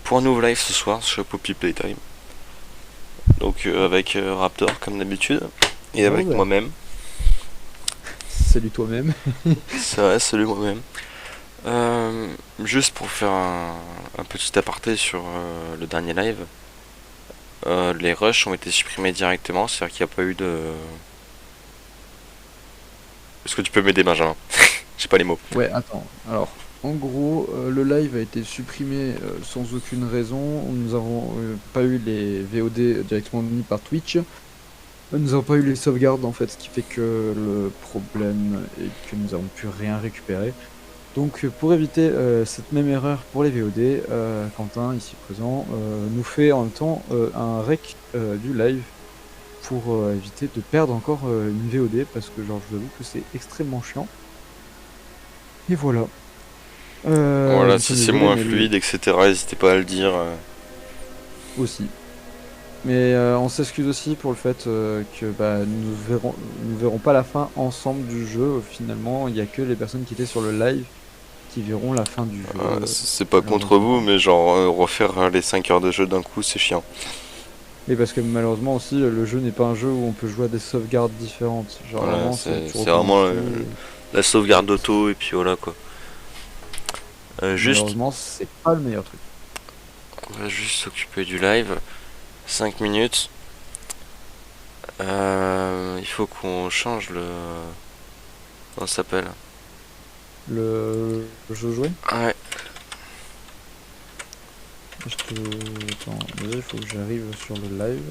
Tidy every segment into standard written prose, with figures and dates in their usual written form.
pour un nouveau live ce soir sur Poppy Playtime. Donc avec Raptor comme d'habitude et Bon, avec bah, moi-même. salut toi-même. C'est vrai, salut moi-même. Juste pour faire un petit aparté sur le dernier live, les rushs ont été supprimés directement, c'est-à-dire qu'il n'y a pas eu de. Est-ce que tu peux m'aider, Benjamin? J'ai pas les mots. Ouais, attends. Alors, en gros, le live a été supprimé sans aucune raison. Nous avons pas eu les VOD directement mis par Twitch. Nous n'avons pas eu les sauvegardes, en fait, ce qui fait que le problème est que nous n'avons pu rien récupérer. Donc, pour éviter cette même erreur pour les VOD, Quentin, ici présent, nous fait en même temps un rec du live pour éviter de perdre encore une VOD, parce que genre, je vous avoue que c'est extrêmement chiant. Et voilà. Voilà, Nous si sommes c'est désolés, moins mais fluide, etc., n'hésitez pas à le dire. aussi. Mais on s'excuse aussi pour le fait que bah, nous verrons pas la fin ensemble du jeu. Finalement, il y a que les personnes qui étaient sur le live qui verront la fin du jeu, C'est pas contre vous, malheureusement. mais genre refaire les 5 heures de jeu d'un coup, c'est chiant. Et parce que malheureusement aussi, le jeu n'est pas un jeu où on peut jouer à des sauvegardes différentes. Genre Voilà, vraiment, c'est tu c'est vraiment recommences tout. la sauvegarde auto et puis voilà quoi. Juste, Malheureusement, c'est pas le meilleur truc. on va juste s'occuper du live. 5 minutes. Il faut qu'on change le. Comment ça s'appelle? Le jeu joué. Ouais, Je te... Attends, déjà il faut que j'arrive sur le live.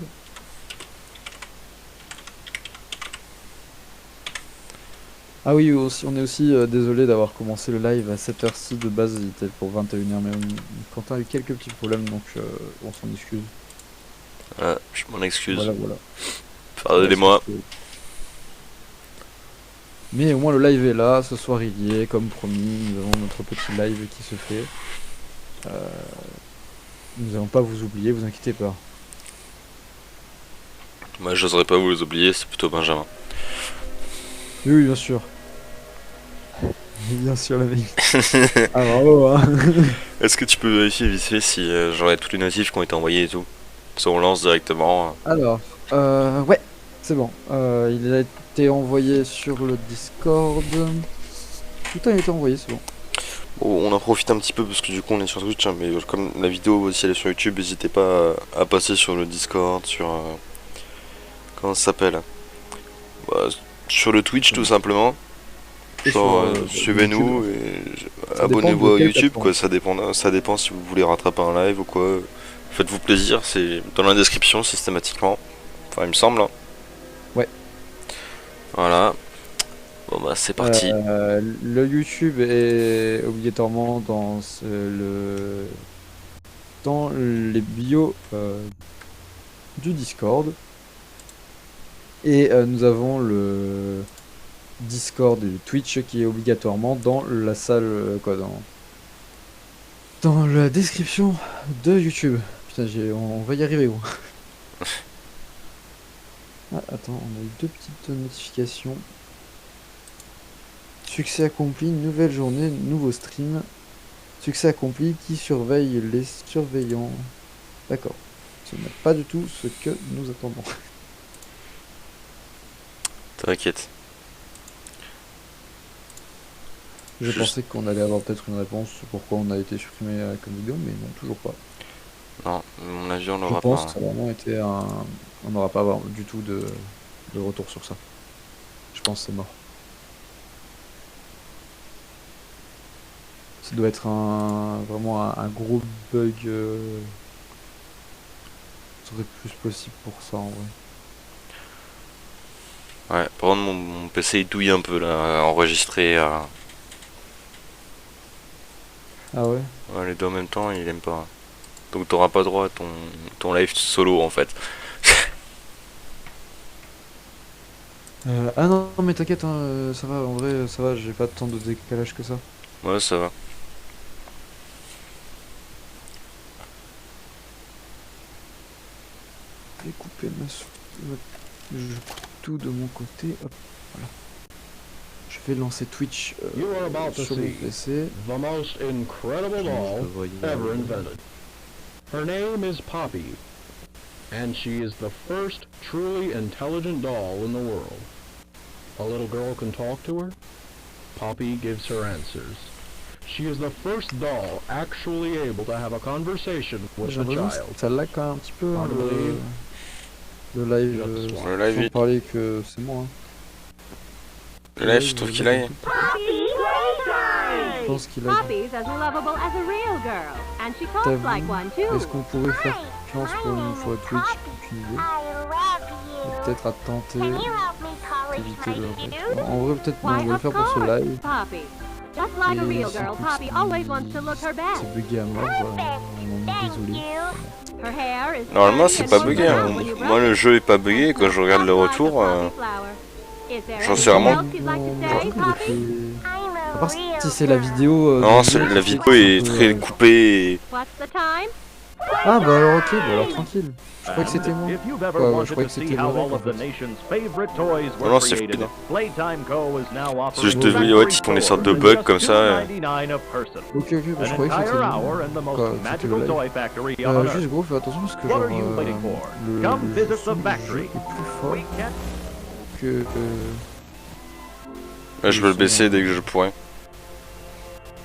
Ah oui, aussi, on est aussi désolé d'avoir commencé le live à cette heure-ci. De base, il était pour 21h, mais Quentin a eu quelques petits problèmes, donc on s'en excuse. je m'en excuse. Voilà, voilà. Voilà, c'est Pardonnez-moi. Mais au moins le live est là, ce soir il y est, comme promis, nous avons notre petit live qui se fait. Euh, Nous allons pas vous oublier, vous inquiétez pas. Moi, j'oserais pas vous les oublier, c'est plutôt Benjamin. Oui, oui, bien sûr. Bien sûr, le mec. Ah bravo, hein. Est-ce que tu peux vérifier vite fait si j'aurai tous les notifs qui ont été envoyés et tout? Si on lance directement. Alors, ouais, c'est bon. Il a été envoyé sur le Discord. Tout a été envoyé, c'est bon. Bon, on en profite un petit peu parce que du coup on est sur Twitch, hein, mais comme la vidéo aussi elle est sur YouTube, n'hésitez pas à passer sur le Discord, sur. Comment ça s'appelle? Bah, sur le Twitch tout simplement. Et sur Genre, YouTube. suivez-nous et Ça dépend abonnez-vous de à quelle YouTube, plateforme. quoi. Ça dépend si vous voulez rattraper un live ou quoi. Faites-vous plaisir, c'est dans la description systématiquement. Enfin, il me semble, hein. Ouais. Voilà. Bon, bah, c'est parti. Le YouTube est obligatoirement dans les bios du Discord. Et nous avons le Discord et le Twitch qui est obligatoirement dans la salle, quoi, dans la description de YouTube. Putain, on va y arriver, gros. Ah, attends, on a eu deux petites notifications. Succès accompli, nouvelle journée, nouveau stream. Succès accompli, qui surveille les surveillants. D'accord. Ce n'est pas du tout ce que nous attendons. T'inquiète. Je Juste. pensais qu'on allait avoir peut-être une réponse sur pourquoi on a été supprimé comme vidéo, mais non, toujours pas. Non, à mon avis, on Je l'aura pas, pense que hein. ça a vraiment été un... On n'aura pas du tout de retour sur ça. Je pense que c'est mort. Ça doit être vraiment un gros bug. Serait plus possible pour ça en vrai. Ouais, par contre, mon PC il douille un peu là, à enregistrer. Ah ouais? Ouais, les deux en même temps, il aime pas. Donc t'auras pas droit à ton live solo en fait. Ah non, mais t'inquiète, hein, ça va, en vrai, ça va, j'ai pas tant de décalage que ça. Ouais, ça va. Je vais couper je coupe tout de mon côté. Hop, voilà. Je vais lancer Twitch You are about to sur mon see PC. the most incredible Je doll devrais y ever arriver. invented. Her name is Poppy, and she is the first truly intelligent doll in the world. A little girl can talk to her. Poppy gives her answers. She is the first doll actually able to have a conversation with J'ai a l'impression child. que ça lag quand même un petit peu Hard to believe. le live, Le live, sans il- parler que c'est moi. Hein. le live, je trouve qu'il aille. Je pense qu'il lag. Poppy's as lovable as a real girl, and she T'as talks vu? like one too. Est-ce qu'on pourrait faire confiance pour une fois Twitch? Aucune idée. Et peut-être à tenter d'éviter le rec. En vrai, peut-être on Why, va le of faire pour ce course, live. Poppy. Just like a Et real si girl, Twitch Poppy always wants to look her best. c'est bugué à mort, voilà. On est désolé. Her hair is Normalement, curly c'est and pas goes bugué. down Hein. when you brush Moi, le it. jeu est pas bugué. Quand je regarde le Just like retour, a poppy flower. Is there j'en sais anything vraiment- else you'd like to Non, say, il Poppy? fait- À part si c'est la vidéo. non, du jeu, la qui vidéo fait est que, très coupée. What's the time? Ah bah alors ok, bah alors tranquille. Je croyais que c'était moi. If you've ever Ouais, ouais, wanted je croyais to que see c'était how le rec, all en of the fait. nation's favorite toys were Non, c'est created, fluide. Playtime Co. is now offering Juste de vidéos, ouais, qui font des sortes de bugs comme ça, $2.99 a person. Ok, ok, bah je An croyais que c'était entire le hour in the most quoi, c'était magical le live. toy factory on Earth. Juste gros, fais attention parce que What genre are you waiting for? le Come jeu visit son the du factory. jeu est plus fort We can que Ouais, je vais le baisser dès que je pourrai.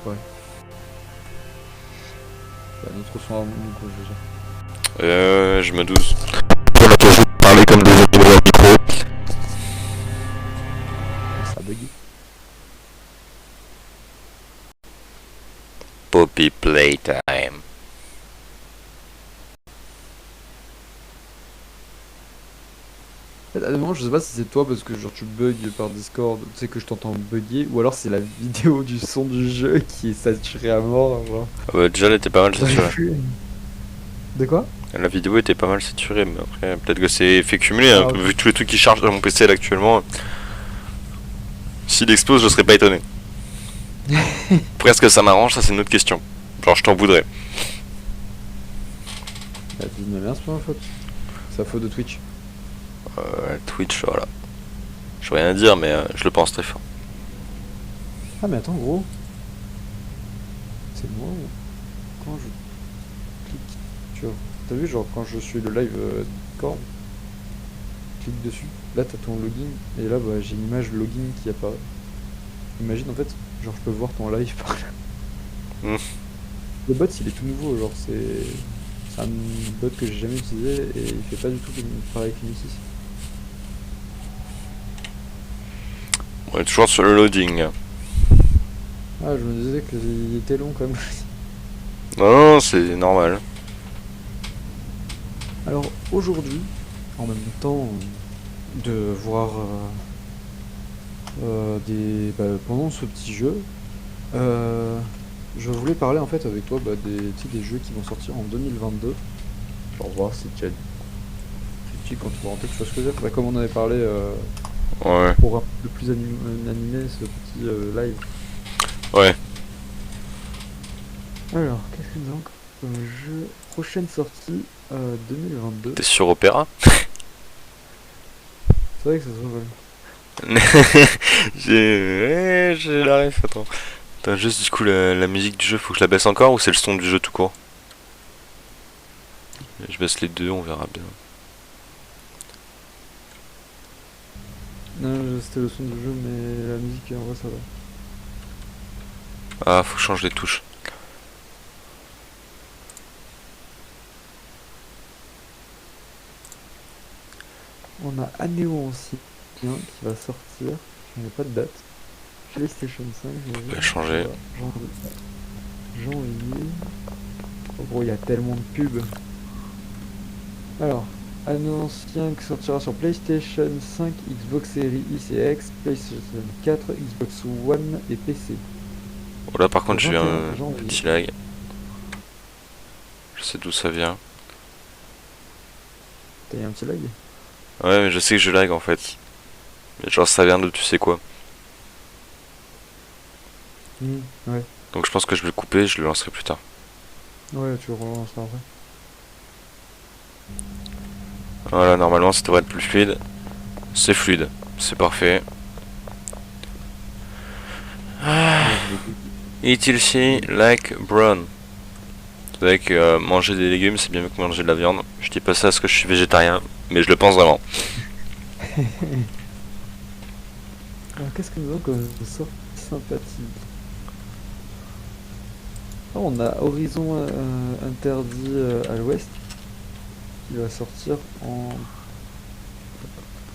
bah, notre son à nous, quoi, je veux dire. Je me doute. On a toujours parlé comme des animaux au micro. Ça bug. Poppy Playtime. À un moment, je sais pas si c'est toi parce que genre tu bugs par Discord, tu sais que je t'entends bugger, ou alors c'est la vidéo du son du jeu qui est saturée à mort. Genre. Ah bah, déjà, elle était pas mal saturée. De quoi? La vidéo était pas mal saturée, mais après, peut-être que c'est effet cumulé. Hein, Ah, ok. vu tous les trucs qui chargent dans mon PC là actuellement. S'il explose, je serais pas étonné. Après, est-ce que ça m'arrange? Ça, c'est une autre question. Genre, je t'en voudrais. Bah, dis-moi bien, c'est pas ma faute. C'est la faute de Twitch. Twitch, voilà. Je veux rien dire, mais je le pense très fort. Ah, mais attends, gros. C'est moi ou quand je clique, tu vois. T'as vu, genre, quand je suis le live Discord, je clique dessus. Là, t'as ton login, et là, bah, j'ai une image login qui apparaît. Imagine, en fait, genre, je peux voir ton live par là. Mm. Le bot, il est tout nouveau, genre, c'est un bot que j'ai jamais utilisé, et il fait pas du tout pareil qu'Initius. On est toujours sur le loading. Ah, je me disais qu'il était long, quand même. Non, non, c'est normal. Alors aujourd'hui, en même temps de voir pendant ce petit jeu, je voulais parler en fait avec toi des jeux qui vont sortir en 2022. Pour voir si tu as critique quand tu vas rentrer, tu vois ce que je veux dire. Bah, comme on avait parlé Ouais. pour un peu plus animer ce petit live. Ouais. Alors, qu'est-ce que nous avons comme jeu? Prochaine sortie 2022. T'es sur Opéra? C'est vrai que ça se voit. J'ai la ref, attends. Attends, juste du coup, la musique du jeu, faut que je la baisse encore ou c'est le son du jeu tout court? Je baisse les deux, on verra bien. Non, c'était le son du jeu, mais la musique en vrai ça va. Ah, faut que je change les touches. On a Anéo Ancien qui va sortir, il n'y a pas de date. PlayStation 5, Je vais changer. Janvier. En gros, il y a tellement de pubs. Alors, Anéo Ancien qui sortira sur PlayStation 5, Xbox Series X et X, PlayStation 4, Xbox One et PC. Oh là, par contre, j'ai eu 21 un janvier. petit lag. Je sais d'où ça vient. T'as eu un petit lag? Ouais, mais je sais que je lag en fait. Mais genre, ça vient de tu sais quoi. Ouais. Donc je pense que je vais le couper, je le lancerai plus tard. Ouais, tu relanceras après. Voilà, normalement ça devrait être plus fluide. C'est fluide, c'est parfait. Ah. It will see like brown. C'est vrai que manger des légumes c'est bien mieux que manger de la viande. Je dis pas ça parce que je suis végétarien, mais je le pense vraiment. Alors, qu'est-ce que nous avons comme sorte sympathique? Ah, on a Horizon interdit à l'ouest. Il va sortir en...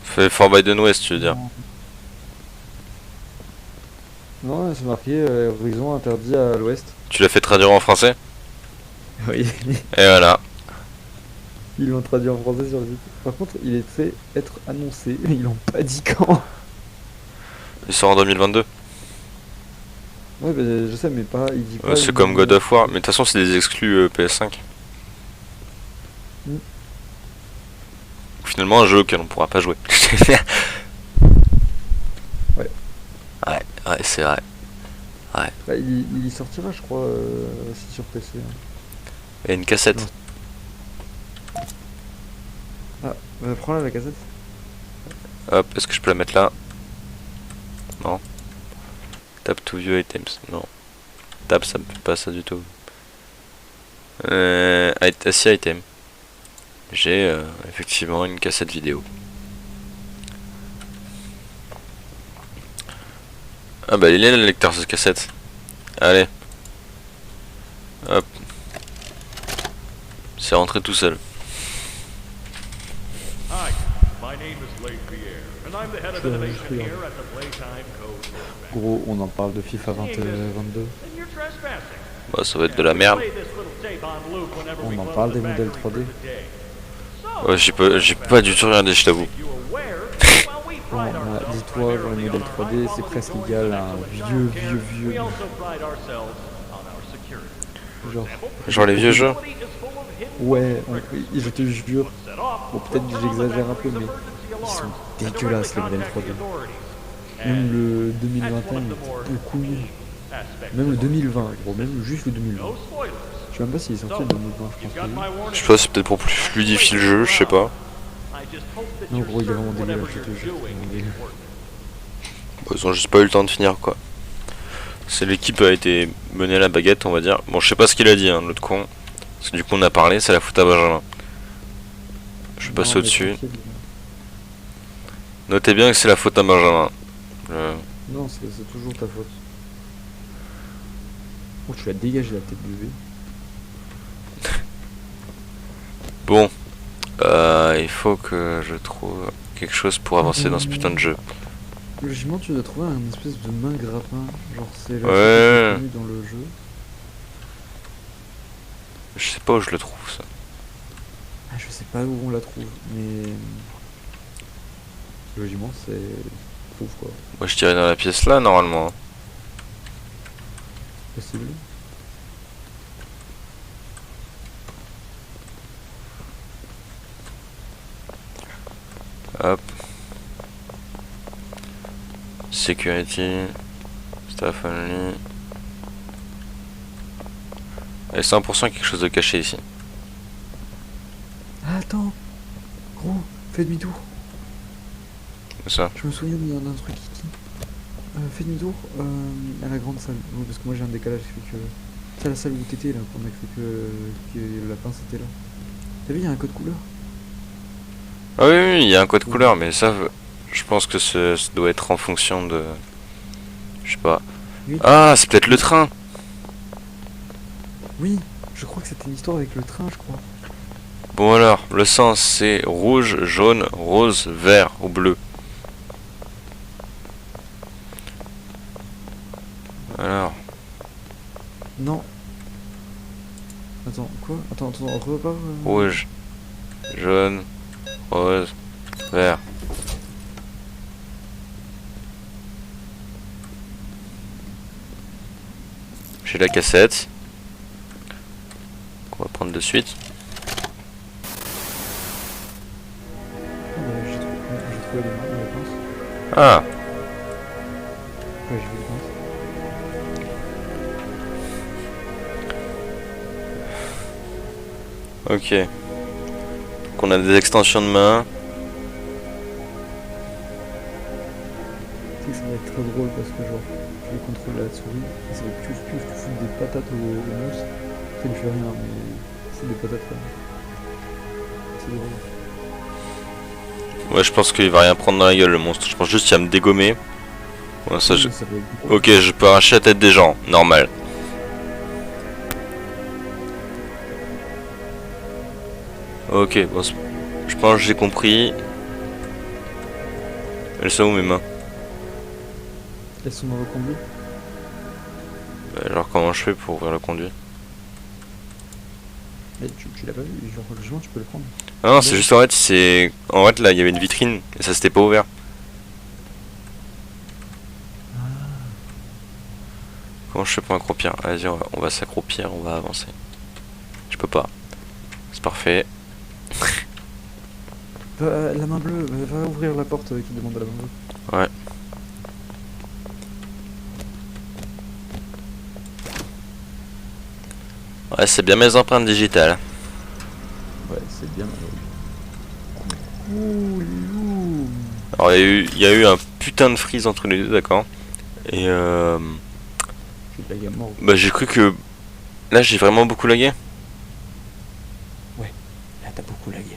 Fait Forbidden West, tu veux dire. Non, c'est marqué Horizon interdit à l'ouest. Tu l'as fait traduire en français? Oui. Et voilà. Ils l'ont traduit en français sur le site. Par contre, il est fait être annoncé, mais ils l'ont pas dit quand. Il sort en 2022. Ouais, bah, je sais, mais pas. Il dit pas. C'est comme God of War, mais de toute façon c'est des exclus PS5. Mm. Finalement un jeu auquel on pourra pas jouer. Ouais. Ouais, c'est vrai. Bah, il y sortira, je crois, aussi sur PC. Hein. Il y a une cassette. Non. Ah, prends-la la cassette. Hop, est-ce que je peux la mettre là? Non. Tap to view items. Non. Tap, ça me fait pas ça du tout. Si item. J'ai effectivement une cassette vidéo. Ah bah il est là le lecteur de cassette. Allez. Hop. C'est rentré tout seul. Hi, my name is Leigh Pierre, and I'm the head of innovation here at the Playtime Code Workbench. Gros, on en parle de FIFA 22. And you're trespassing. Bah ça va être de la merde. Play this little tape on loop whenever we On en close parle the des modèles factory 3D. for the day. So, Ouais, j'ai pas du tout regardé, je t'avoue. you aware, while we Bon, pride ourselves dis-toi, dans les primarily modèles on our 3D, c'est high-quality presque toys égal and à un excellent child care, vieux. we also pride ourselves on our security. Genre, Genre les vieux jeux. Facility is full of hidden ouais, je te jure. set off. Bon, peut-être que j'exagère un peu, mais ils sont dégueulasses les modèles 3D. Même le 2021 il est beaucoup mieux. Même le 2020, gros, même juste le 2020. Je sais même pas s'il est sorti le 2020, je pense que Je sais pas, c'est peut-être pour plus fluidifier le jeu, je sais pas. non, gros, il est vraiment dégueulasse, je te jure. Bon, ils ont juste pas eu le temps de finir quoi. C'est l'équipe a été menée à la baguette, on va dire. Bon, je sais pas ce qu'il a dit, hein, l'autre con. Parce que du coup, on a parlé, c'est la faute à Benjamin. Je vais passer au-dessus. Notez bien que c'est la faute à Benjamin. Non, c'est toujours ta faute. Oh, tu l'as dégagé la tête de V. Bon, il faut que je trouve quelque chose pour avancer dans ce putain de jeu. Logiquement, tu dois trouver un espèce de main grappin. Genre, c'est la Ouais. chose dans le jeu. Je sais pas où je le trouve ça. Ah, je sais pas où on la trouve, mais. Logiquement, c'est. Trouve quoi. Moi je dirais dans la pièce là normalement. Possible. Hop. Security. Staff only. Et 100% quelque chose de caché ici. Ah, attends! Gros, fais demi-tour. C'est ça. Je me souviens d'un truc ici. Fais demi-tour à la grande salle. Oui, parce que moi j'ai un décalage qui fait que. C'est la salle où t'étais là, qu'on a cru que la pince était là. T'as vu, il y a un code couleur. Ah oui, oui, il y a un code couleur, mais ça, je pense que ça doit être en fonction de... Je sais pas. Oui. Ah, c'est peut-être le train. Oui, je crois que c'était une histoire avec le train, je crois. Bon alors, le sens c'est rouge, jaune, rose, vert ou bleu. Alors, Non. Attends, quoi? Attends, repars. rouge, jaune, rose, vert. J'ai la cassette. Qu'on va prendre de suite. J'ai trouvé les réponses. Ah, Ouais, j'ai vu les réponses. ok. Donc on a des extensions de main. Tu sais que ça va être très drôle parce que genre, je vais contrôler la souris et ça va plus foutre des patates au monstre. il fait rien, mais c'est des patates quand même. C'est drôle. Ouais, je pense qu'il va rien prendre dans la gueule le monstre. Je pense juste qu'il va me dégommer. Ouais, ça, je... Ça peut être drôle. Ok, je peux arracher la tête des gens, normal. Ok, bon, je pense que j'ai compris. Elles sont où mes mains? Elles sont dans le conduit. Alors comment je fais pour ouvrir le conduit? Mais tu l'as pas vu, genre le joint tu peux le prendre. Ah non, c'est juste en fait, c'est... En fait là, il y avait une vitrine et ça s'était pas ouvert. Comment je fais pour m'accroupir? Vas-y, on va s'accroupir, on va avancer. Je peux pas. C'est parfait. La main bleue, va ouvrir la porte qui demande à la main bleue. Ouais. Ouais, c'est bien mes empreintes digitales. Ouais, c'est bien. Ouh, les loups. Alors il y a eu un putain de freeze entre les deux, d'accord. Et J'ai de la gamme mort. bah j'ai cru que... Là j'ai vraiment beaucoup lagué. Là t'as beaucoup lagué.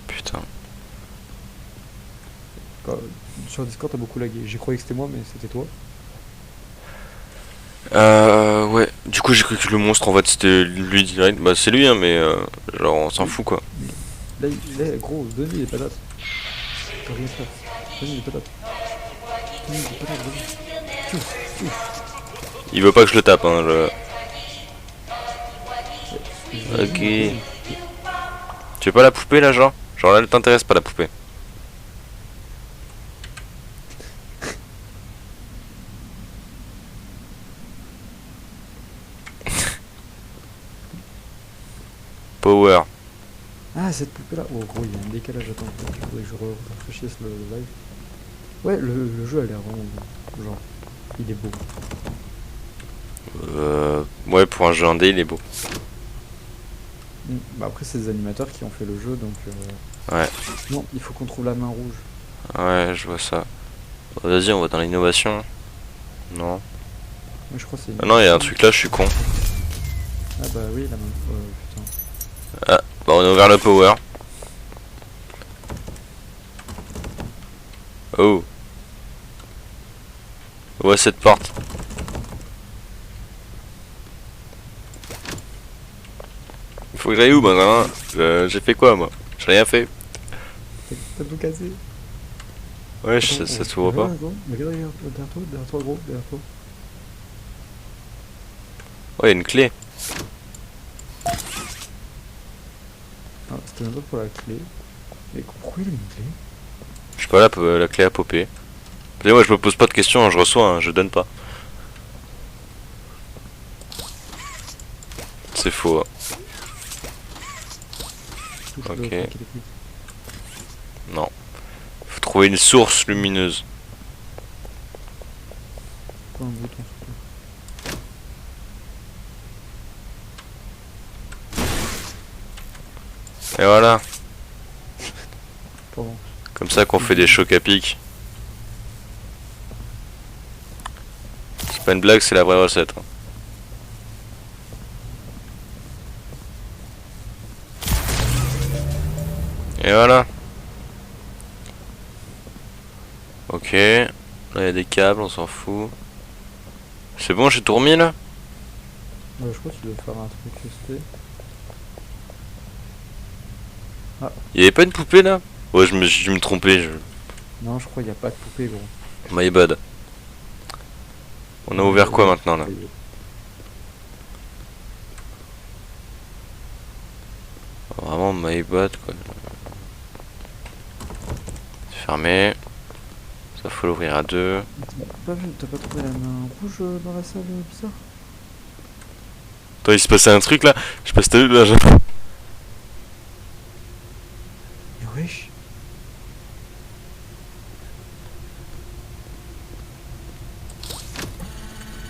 Putain. Sur Discord t'as beaucoup lagué. J'ai croyé que c'était moi, mais c'était toi. Ouais. Du coup j'ai cru que le monstre en fait c'était lui direct. Bah c'est lui hein, mais genre on s'en fout quoi. Là, gros, donne-lui les patates. Tu peux rien faire. Donne-lui les patates. Donne-lui les patates, vas-y. Il veut pas que je le tape hein. Ok. Tu veux pas la poupée là genre? Genre là elle t'intéresse pas la poupée. Power. Ah, cette poupée là. Oh, gros, il y a un décalage. Attends, il faudrait que je rafraîchisse le live. Ouais, le jeu a l'air vraiment bon. Genre, il est beau. Ouais pour un jeu indé il est beau. Bah après, c'est des animateurs qui ont fait le jeu, donc... Ouais. Non, il faut qu'on trouve la main rouge. Ouais je vois ça. Bon, vas-y on va dans l'innovation. Non. Moi, je crois que c'est... Ah non il y a un truc là je suis con. Ah bah oui, la main... putain. Bah on a ouvert le power. Oh. Ouais cette porte. Faut que j'aille où Benjamin? J'ai fait quoi moi? J'ai rien fait. T'as tout cassé. Ouais Attends, ça s'ouvre pas. Regarde, derrière toi, gros, derrière toi. Ouais y a une clé. Ah, c'était même pas pour la clé. Mais pourquoi il a une clé? Je sais pas la clé a popé. Moi je me pose pas de questions, hein, je reçois, hein, je donne pas. C'est faux. Hein. Touche Ok. le truc électrique. Non. Faut trouver une source lumineuse. Pas un bouton. Et voilà. Pardon. Comme ça qu'on fait des chocs à pic. C'est pas une blague, c'est la vraie recette. Hein. Et voilà. Ok. Là il y a des câbles, on s'en fout. C'est bon, j'ai tout remis là? Ouais, je crois que tu dois faire un truc resté. Il y avait pas une poupée là? Ouais, j'ai dû me tromper. Non, je crois qu'il n'y a pas de poupée, gros. My bad. On a ouvert quoi maintenant là? Vraiment my bad quoi. C'est fermé. Ça faut l'ouvrir à deux. T'as pas trouvé la main rouge dans la salle bizarre? Attends, il se passait un truc là? Je sais pas si t'as vu là. Mais wesh.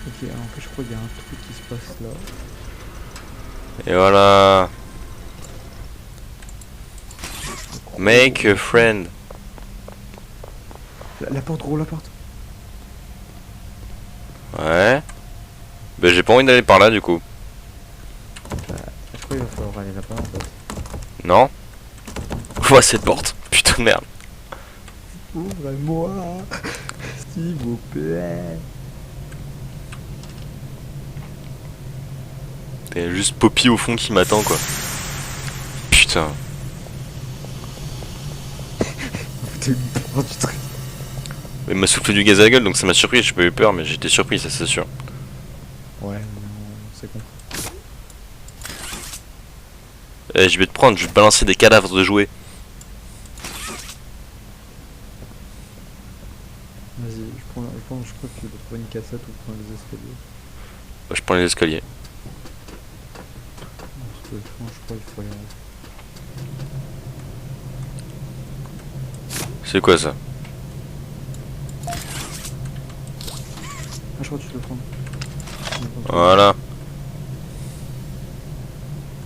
Ok, alors en fait je crois qu'il y a un truc qui se passe là. Et voilà. Make a friend. La porte, gros, la porte. Ouais. Ben j'ai pas envie d'aller par là du coup. Bah, crois qu'il va falloir aller là-bas en fait. Non. Ouah, cette porte. Putain de merde. Ouvrez-moi, s'il vous plaît. T'as juste Poppy au fond qui m'attend quoi. Putain. T'es une du truc. Il m'a soufflé du gaz à la gueule donc ça m'a surpris. J'ai pas eu peur mais j'étais surpris, ça c'est sûr. Ouais, c'est con. Eh, je vais te prendre, je vais te balancer des cadavres de jouets. Vas-y, je crois que tu dois trouver une cassette ou prendre les escaliers. Bah, je prends les escaliers. Parce que je crois qu'il faut aller. C'est quoi ça? Ah, je crois que tu dois prendre. Voilà.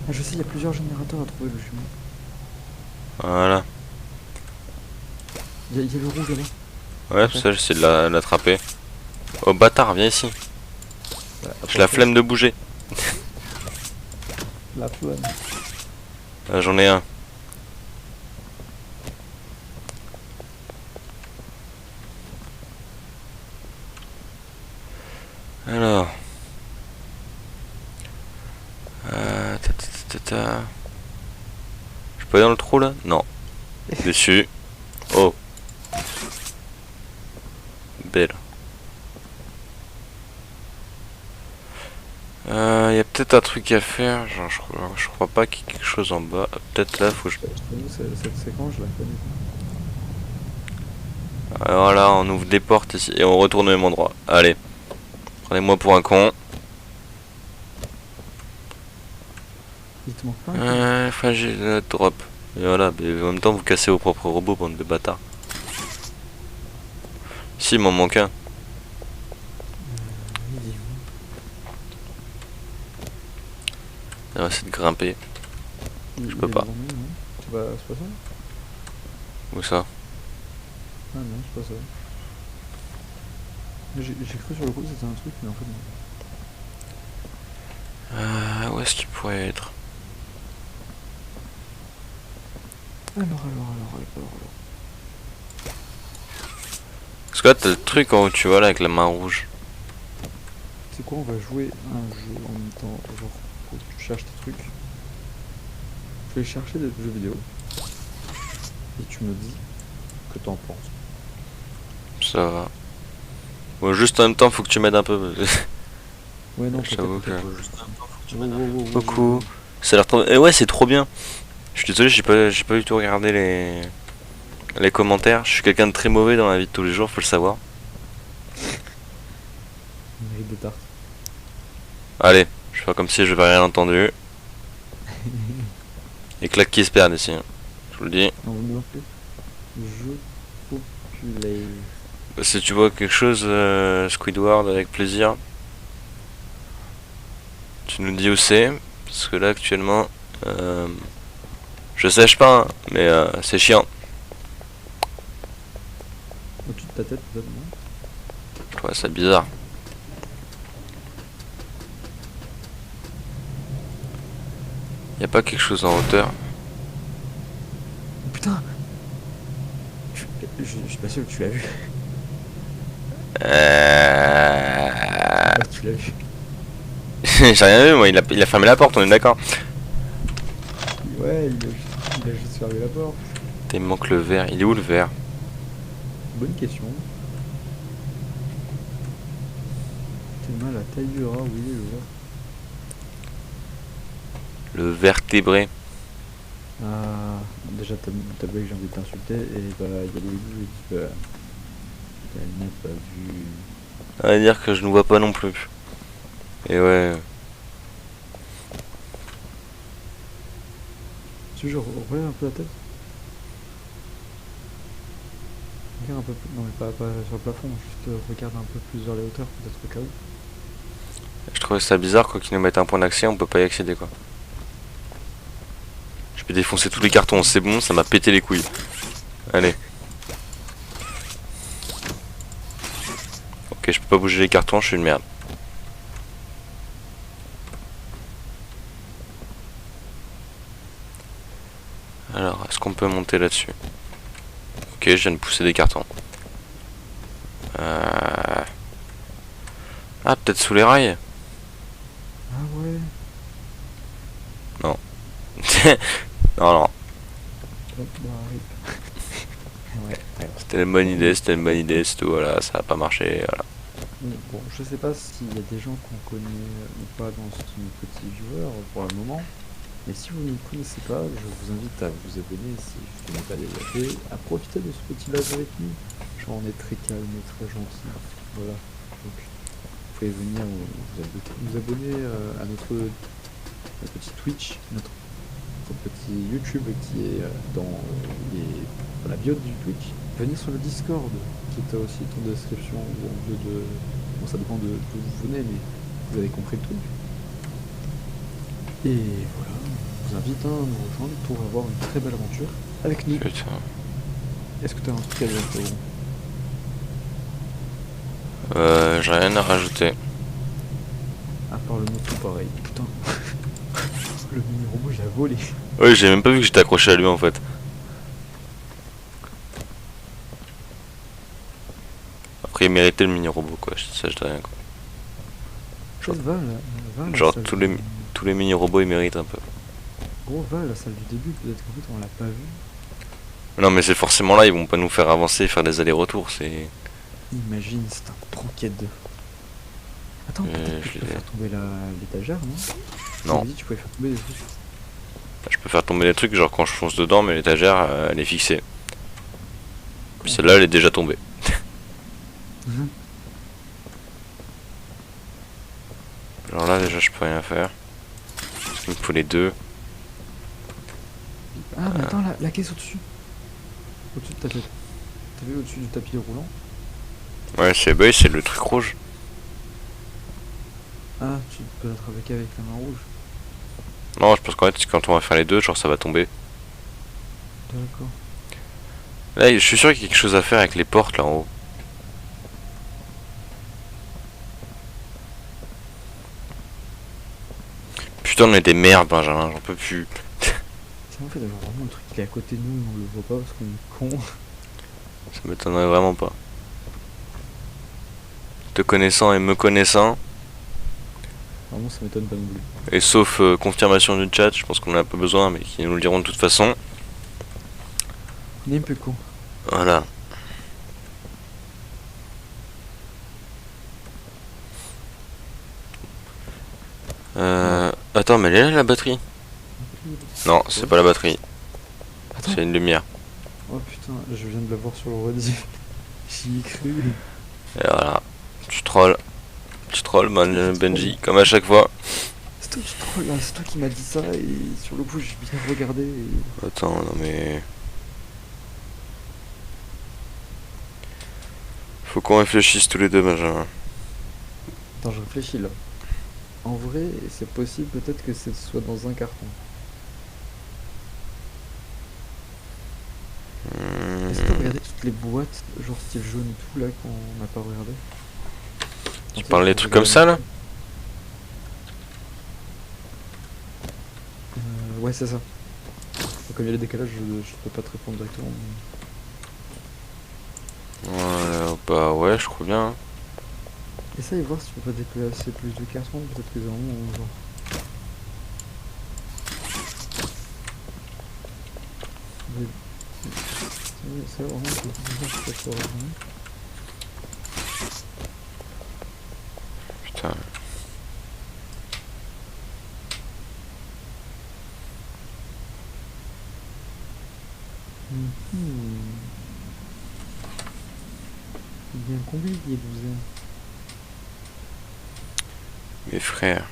Ah, je sais, il y a plusieurs générateurs à trouver le chemin. Voilà. Il y a le rouge là-bas. Ouais, ça j'essaie de l'attraper. Oh bâtard, viens ici. Ouais, J'ai la flemme de bouger. La flemme. Ah, j'en ai un. Alors. Je peux aller dans le trou là? Non. Dessus. Oh. Belle. Y a peut-être un truc à faire. Genre, je crois pas qu'il y ait quelque chose en bas. Peut-être là, faut que je. Cette séquence, je la connais pas. Alors là, on ouvre des portes ici et on retourne au même endroit. Allez. Prenez-moi pour un con. Il te manque pas un Enfin, j'ai la drop. Et voilà, mais en même temps, vous cassez vos propres robots, bande de bâtards. Si, il m'en manque un. il est On va essayer de grimper. où Je peux pas. C'est pas ça? Où ça? Ah non, c'est pas ça. J'ai cru sur le coup que c'était un truc, mais en fait non. Où est-ce qu'il pourrait être? Alors. Parce que là, t'as le truc en haut, tu vois, là, avec la main rouge. C'est quoi, on va jouer à un jeu en même temps, genre, faut que tu cherches tes trucs. Je vais chercher des jeux vidéo. Et tu me dis que t'en penses. Ça va. Bon, juste en même temps, faut que tu m'aides un peu. Ouais, non, J'avoue que- Wow. Coucou. Ça a l'air trop. Eh ouais, c'est trop bien. Je suis désolé, j'ai pas du tout regardé les commentaires. Je suis quelqu'un de très mauvais dans la vie de tous les jours, faut le savoir. On mérite des tartes. Allez, je fais comme si je n'avais rien entendu. Et claque qui se perd ici. Je vous le dis. On va me lancer. Jeu populaire. Si tu vois quelque chose, Squidward, avec plaisir. Tu nous dis où c'est. Parce que là, actuellement, je sèche pas, hein, mais c'est chiant. Au-dessus de ta tête, peut-être, non? Je trouve ça bizarre. Y a pas quelque chose en hauteur? Oh, putain! Je suis pas sûr que tu l'as vu. Ah, tu l'as vu. J'ai rien vu, moi, il a fermé la porte, on est d'accord. Ouais, il a juste fermé la porte. Il me manque le verre. Il est où le verre? Bonne question. Tes mains, la taille du rat, oui, le verre. Le vertébré. Ah, déjà t'as vu que j'ai envie de t'insulter et bah il y a le hibou, il dit bah elle n'a pas vu. Ça veut dire que je ne vois pas non plus. Et ouais. Tu genre regarde un peu la tête. Regarde un peu plus, non mais pas sur le plafond, juste regarde un peu plus vers les hauteurs, peut-être au cas où. Je trouvais ça bizarre quoi qu'ils nous mettent un point d'accès, on peut pas y accéder quoi. Je peux défoncer tous les cartons, c'est bon, ça m'a pété les couilles. Allez. Ok, je peux pas bouger les cartons, je suis une merde. Alors, est-ce qu'on peut monter là-dessus? Ok, je viens de pousser des cartons. Ah, peut-être sous les rails? Ah ouais. Non, non. Hop, bah, rip. Ouais, ouais. C'était une bonne idée, c'est tout, voilà, ça a pas marché, voilà. Bon, je sais pas s'il y a des gens qu'on connaît ou pas dans ce petit viewer pour le moment, mais si vous ne me connaissez pas, je vous invite à vous abonner si je ne l'ai pas déjà fait, à profiter de ce petit live avec nous. Genre, on est très calme et très gentil. Voilà. Donc, vous pouvez venir vous abonner à notre petit Twitch, notre petit YouTube qui est dans la bio du Twitch. Venez sur le Discord, qui est aussi en description ou en bleu de. Bon, ça dépend d'où vous venez, mais vous avez compris le truc. Et voilà, je vous invite à nous rejoindre pour avoir une très belle aventure avec nous. Putain. Est-ce que tu as un truc à dire, Théo? J'ai rien à rajouter. À part le mot tout pareil. Putain. Le mini-robot, j'ai volé. Oui, j'ai même pas vu que j'étais accroché à lui en fait. Après, il méritait le mini-robot quoi, ça je dis rien quoi. Va, là, va à la Genre, salle tous du- les mini-robots ils méritent un peu. Gros, va à la salle du début, peut-être qu'en fait on l'a pas vu. Non, mais c'est forcément là, ils vont pas nous faire avancer et faire des allers-retours, c'est. Imagine, c'est un tronquet de. Attends, peut-être que je tu peux l'ai- faire tomber l'étagère, non? Non. Tu m'as dit que tu pouvais faire tomber des trucs. Je peux faire tomber des trucs, genre quand je fonce dedans, mais l'étagère elle est fixée. Puis celle-là elle est déjà tombée. Mhm. Genre là déjà je peux rien faire. Parce qu'il me faut les deux. Ah, mais attends, la caisse au-dessus. Au-dessus de ta tête. T'as vu au-dessus du tapis roulant? Ouais, c'est le truc rouge. Ah, tu peux l'attraper qu'avec la main rouge. Non, je pense qu'en fait, quand on va faire les deux, genre ça va tomber. D'accord. Là, je suis sûr qu'il y a quelque chose à faire avec les portes là en haut. Putain, on est des merdes, Benjamin, j'en peux plus. C'est en fait genre vraiment le truc qui est à côté de nous, on le voit pas parce qu'on est con. Ça m'étonnerait vraiment pas. Te connaissant et me connaissant, Vraiment, ça m'étonne pas non plus. et sauf confirmation du chat, je pense qu'on en a pas besoin, mais qui nous le diront de toute façon. On est un peu con. Voilà. Attends, mais elle est là la batterie? Non, c'est pas la batterie, Attends. c'est une lumière. Oh putain, je viens de la voir sur le rediff. J'y ai cru. Et voilà, tu trolls, Benji, comme à chaque fois. C'est toi qui troll là, c'est toi qui m'as dit ça et sur le coup j'ai bien regardé et... Attends, non mais... Faut qu'on réfléchisse tous les deux, Benjamin. Attends, je réfléchis là. En vrai, c'est possible peut-être que ce soit dans un carton. Est-ce que t'as regardé toutes les boîtes, genre style jaune et tout là qu'on n'a pas regardé? Tu parles des trucs comme ça là? Ouais, c'est ça. Comme il y a le décalage, je peux pas te répondre directement. Bah ouais, je crois bien. Essaye de voir si tu peux pas déplacer plus de cartons, peut-être que vraiment genre. C'est vraiment que ça soit vraiment. Putain. Bien compliqué, vous. Mes frères.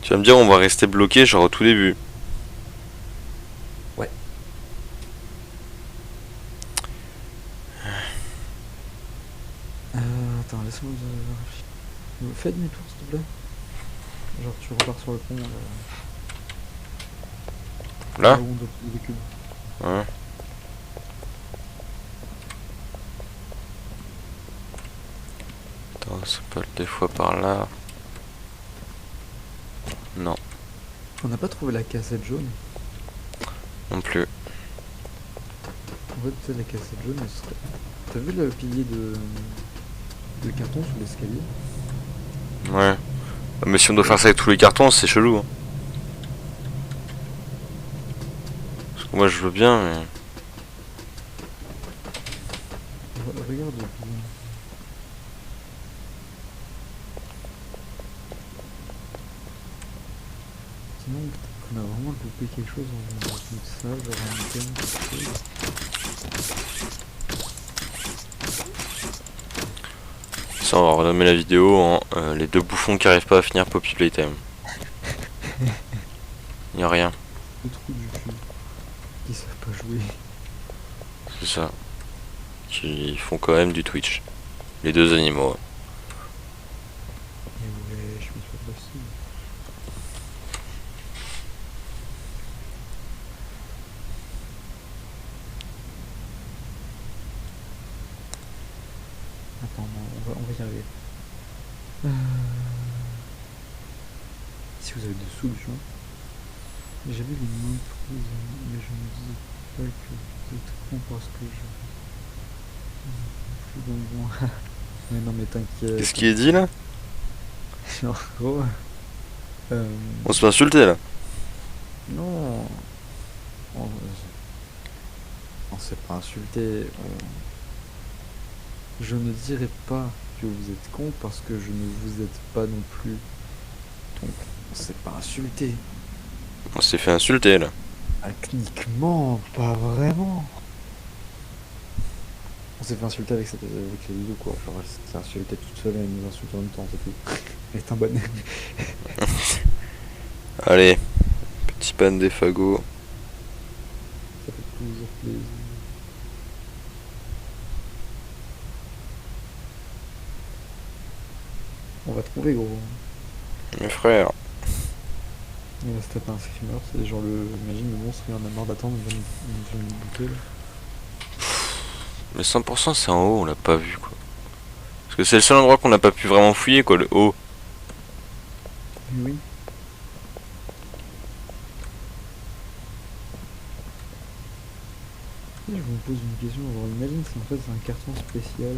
Tu vas me dire on va rester bloqué genre au tout début. Ouais. Attends, laisse-moi réfléchir. Fais demi-tour s'il te plaît. Genre tu repars sur le pont Là où on doit poser des cubes. Hein. Attends, ça peut être des fois par là. Non, On n'a pas trouvé la cassette jaune. non plus. En fait, tu sais, la cassette jaune, elle serait... T'as vu le pilier de carton sous l'escalier? Ouais. Mais si on doit faire ça avec tous les cartons, c'est chelou. Hein. Parce que moi je veux bien, mais... Regarde le pilier. Sinon, peut-être qu'on a vraiment loupé quelque chose dans une salle, genre un item, quelque chose. Ça, on va renommer la vidéo en les deux bouffons qui arrivent pas à finir Poppy Playtime. Y'a rien, Le trou du cul. Qui savent pas jouer. c'est ça. Qui font quand même du Twitch. Les deux animaux. Et ouais, je suis pas possible. Attends, non, on va y arriver. Si vous avez des solutions. J'avais les mains prises, mais je me disais pas que vous êtes con parce que je suis bon. Mais non, mais t'inquiète. Qu'est-ce qui est dit là? En gros. On se fait insulter là. Non. On s'est pas insulté. Je ne dirais pas que vous êtes con parce que je ne vous aide pas non plus. Donc, on s'est pas insulté. On s'est fait insulter là. Techniquement, pas vraiment. On s'est fait insulter avec les vidéos quoi. Genre elle s'est insultée toute seule et elle nous insulte en même temps, c'est tout. Elle est un bonnet. Allez, petit pan des fagots. Ça fait toujours plaisir. On va trouver gros. Mes frères. Il va se taper un screamer, c'est genre le. Imagine le monstre il en a marre d'attendre, il va nous buter là. Mais 100% c'est en haut, on l'a pas vu quoi. Parce que c'est le seul endroit qu'on n'a pas pu vraiment fouiller quoi, le haut. Oui. Et je me pose une question, genre imagine si en fait c'est un carton spécial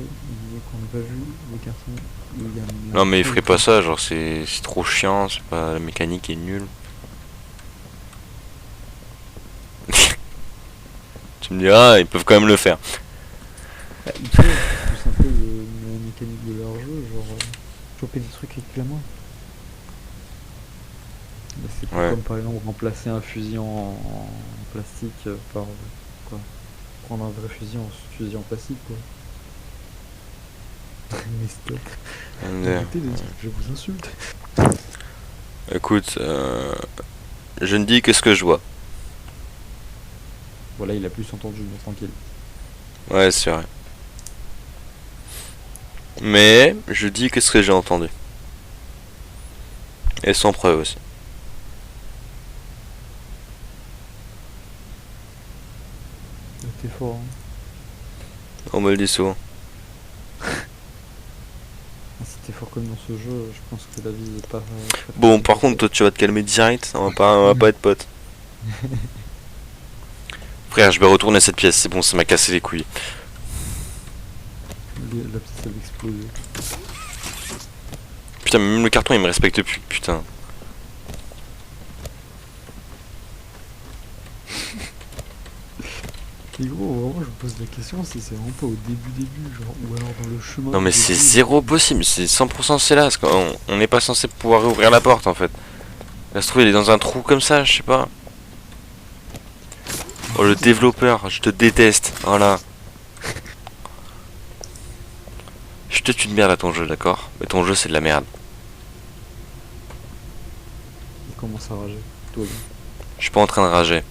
qu'on n'a pas vu, le carton où il y a Non mais il ferait pas ça, genre c'est trop chiant, c'est pas, la mécanique est nulle. Tu me diras, ils peuvent quand même le faire. Bah, ils peuvent, c'est un peu la mécanique de leur jeu, genre choper des trucs avec la main. Bah, c'est pas Ouais. comme par exemple remplacer un fusil en plastique par quoi. Prendre un vrai fusil en plastique quoi. Mais stop. Arrêtez de dire que je vous insulte. Écoute, je ne dis que ce que je vois. Voilà, il a plus entendu, mais tranquille. Ouais, c'est vrai. Mais je dis que ce que j'ai entendu. Et sans preuve aussi. T'es fort, hein. On me le dit souvent. Ah, si t'es fort comme dans ce jeu, je pense que la vie est pas. Bon, par contre, toi tu vas te calmer direct, on va pas être potes. Frère, je vais retourner cette pièce, c'est bon, ça m'a cassé les couilles. La petite elle explosé. Putain, mais même le carton il me respecte plus, putain. Et gros, vraiment, je me pose la question si c'est vraiment pas au début, genre, ou alors dans le chemin. Non mais du c'est début. zéro possible, c'est 100% c'est là, on n'est pas censé pouvoir ouvrir la porte en fait. Ça se trouve il est dans un trou comme ça, je sais pas. Oh le développeur, je te déteste, voilà. Je te tue de merde à ton jeu, d'accord? Mais ton jeu c'est de la merde. Il commence à rager. Toi, bien. Je suis pas en train de rager.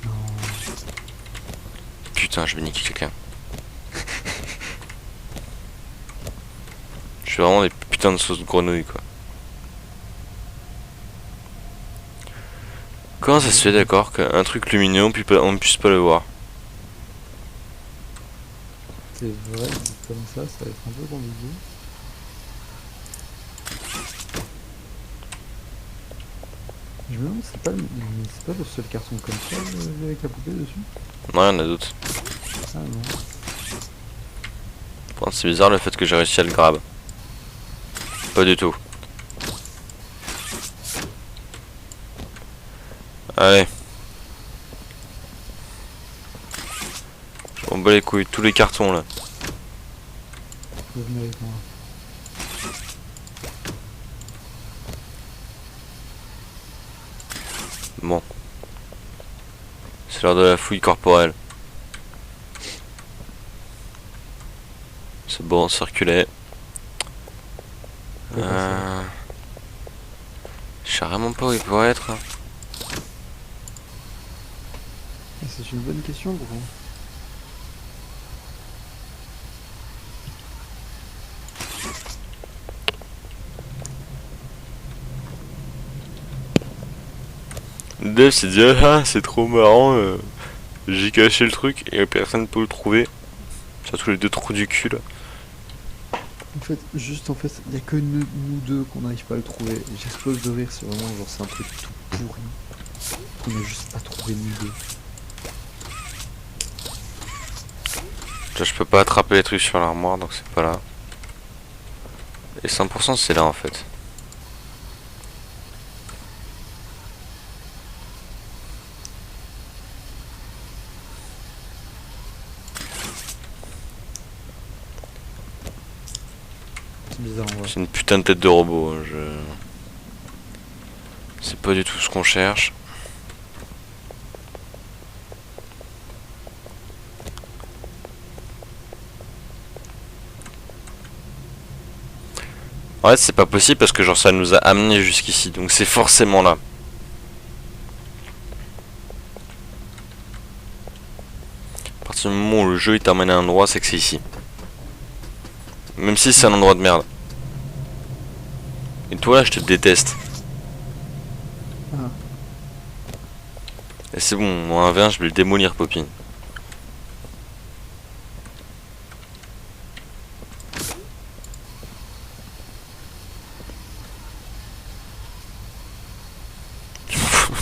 Non. Putain, je vais niquer quelqu'un. Je suis vraiment des putains de sauce de grenouille quoi. Comment ça se fait d'accord qu'un truc lumineux on ne puisse pas le voir? C'est vrai, dit comme ça va être un peu compliqué. Je me demande, c'est pas le seul carton comme ça avec la poupée dessus. Non, il y en a d'autres. Ah non. Bon, c'est bizarre le fait que j'ai réussi à le grab. Pas du tout. Allez. Je m'en bats les couilles, tous les cartons là. Vous venez avec moi. Bon. C'est l'heure de la fouille corporelle. C'est bon, circuler. Je sais vraiment pas où il pourrait être. Hein. C'est une bonne question, gros. Dave s'est dit ah c'est trop marrant, j'ai caché le truc et personne peut le trouver. Surtout les deux trous du cul là. En fait, il y a que nous deux qu'on n'arrive pas à le trouver. J'explose de rire, c'est vraiment genre c'est un truc tout pourri. Qu'on a juste pas trouvé nous deux. Là, je peux pas attraper les trucs sur l'armoire donc c'est pas là. Et 100% c'est là en fait. C'est bizarre en vrai. C'est une putain de tête de robot. Hein, c'est pas du tout ce qu'on cherche. Ouais, c'est pas possible parce que genre ça nous a amené jusqu'ici, donc c'est forcément là. À partir du moment où le jeu il t'emmène à un endroit, c'est que c'est ici. Même si c'est un endroit de merde. Et toi là, je te déteste. Ah. Et c'est bon, moi un vin, je vais le démolir, Poppy.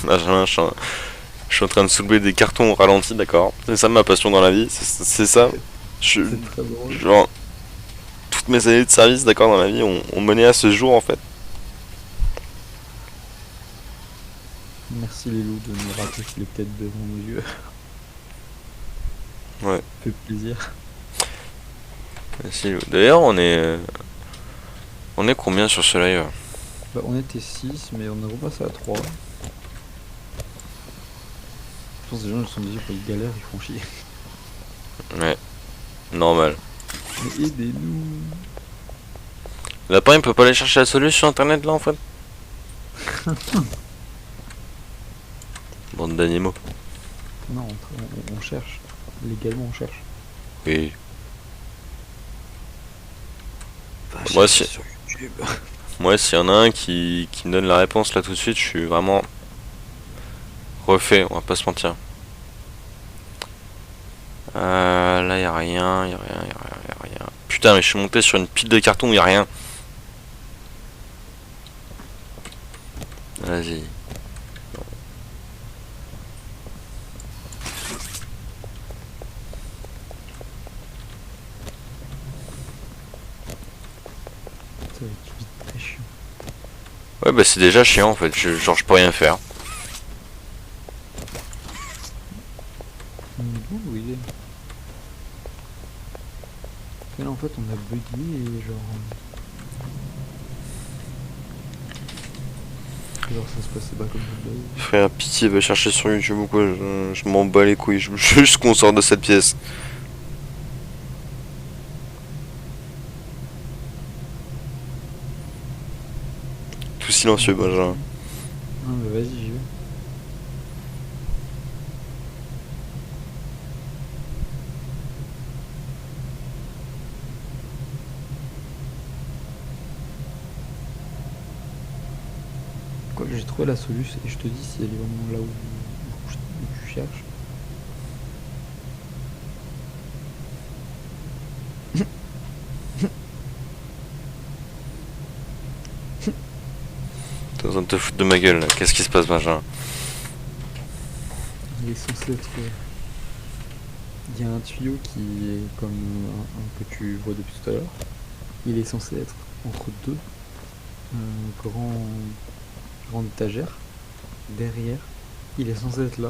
Là, je suis en train de soulever des cartons au ralenti, d'accord. C'est ça ma passion dans la vie, c'est ça. C'est très drôle. Genre, toutes mes années de service, d'accord, dans la vie, ont mené à ce jour en fait. Merci les loups de me rappeler les têtes devant nos yeux. Ouais. Ça fait plaisir. Merci, Lou. D'ailleurs, on est combien sur ce live? Bah, on était 6, mais on est repassé à 3. Je pense que les gens ils sont dit qu'ils galèrent, ils font chier. Ouais, normal. Mais aidez-nous. Lapin, il peut pas aller chercher la solution sur internet là en fait. Bande d'animaux. Non, on cherche. Légalement, on cherche. Oui. Moi, si- Moi, s'il y en a un qui me donne la réponse là tout de suite, je suis vraiment refait, on va pas se mentir. Là, y a rien, y a rien. Putain, mais je suis monté sur une pile de cartons où y a rien. Vas-y. Ça va être vite très chiant. Ouais, bah c'est déjà chiant en fait, genre je peux rien faire. Où il est et là en fait on a bugué et genre ça se passait pas comme ça. Frère, pitié, va chercher sur YouTube ou quoi, je m'en bats les couilles, je veux juste qu'on sorte de cette pièce. Tout silencieux, Benjamin. Non mais vas-y j'y vais. Quoi, j'ai trouvé la solution et je te dis si elle est vraiment là où tu cherches. T'es en train de te foutre de ma gueule là. Qu'est-ce qui se passe, Benjamin? Il est censé être. Il y a un tuyau qui est comme un que tu vois depuis tout à l'heure. Il est censé être entre deux grandes étagères. Derrière, il est censé être là.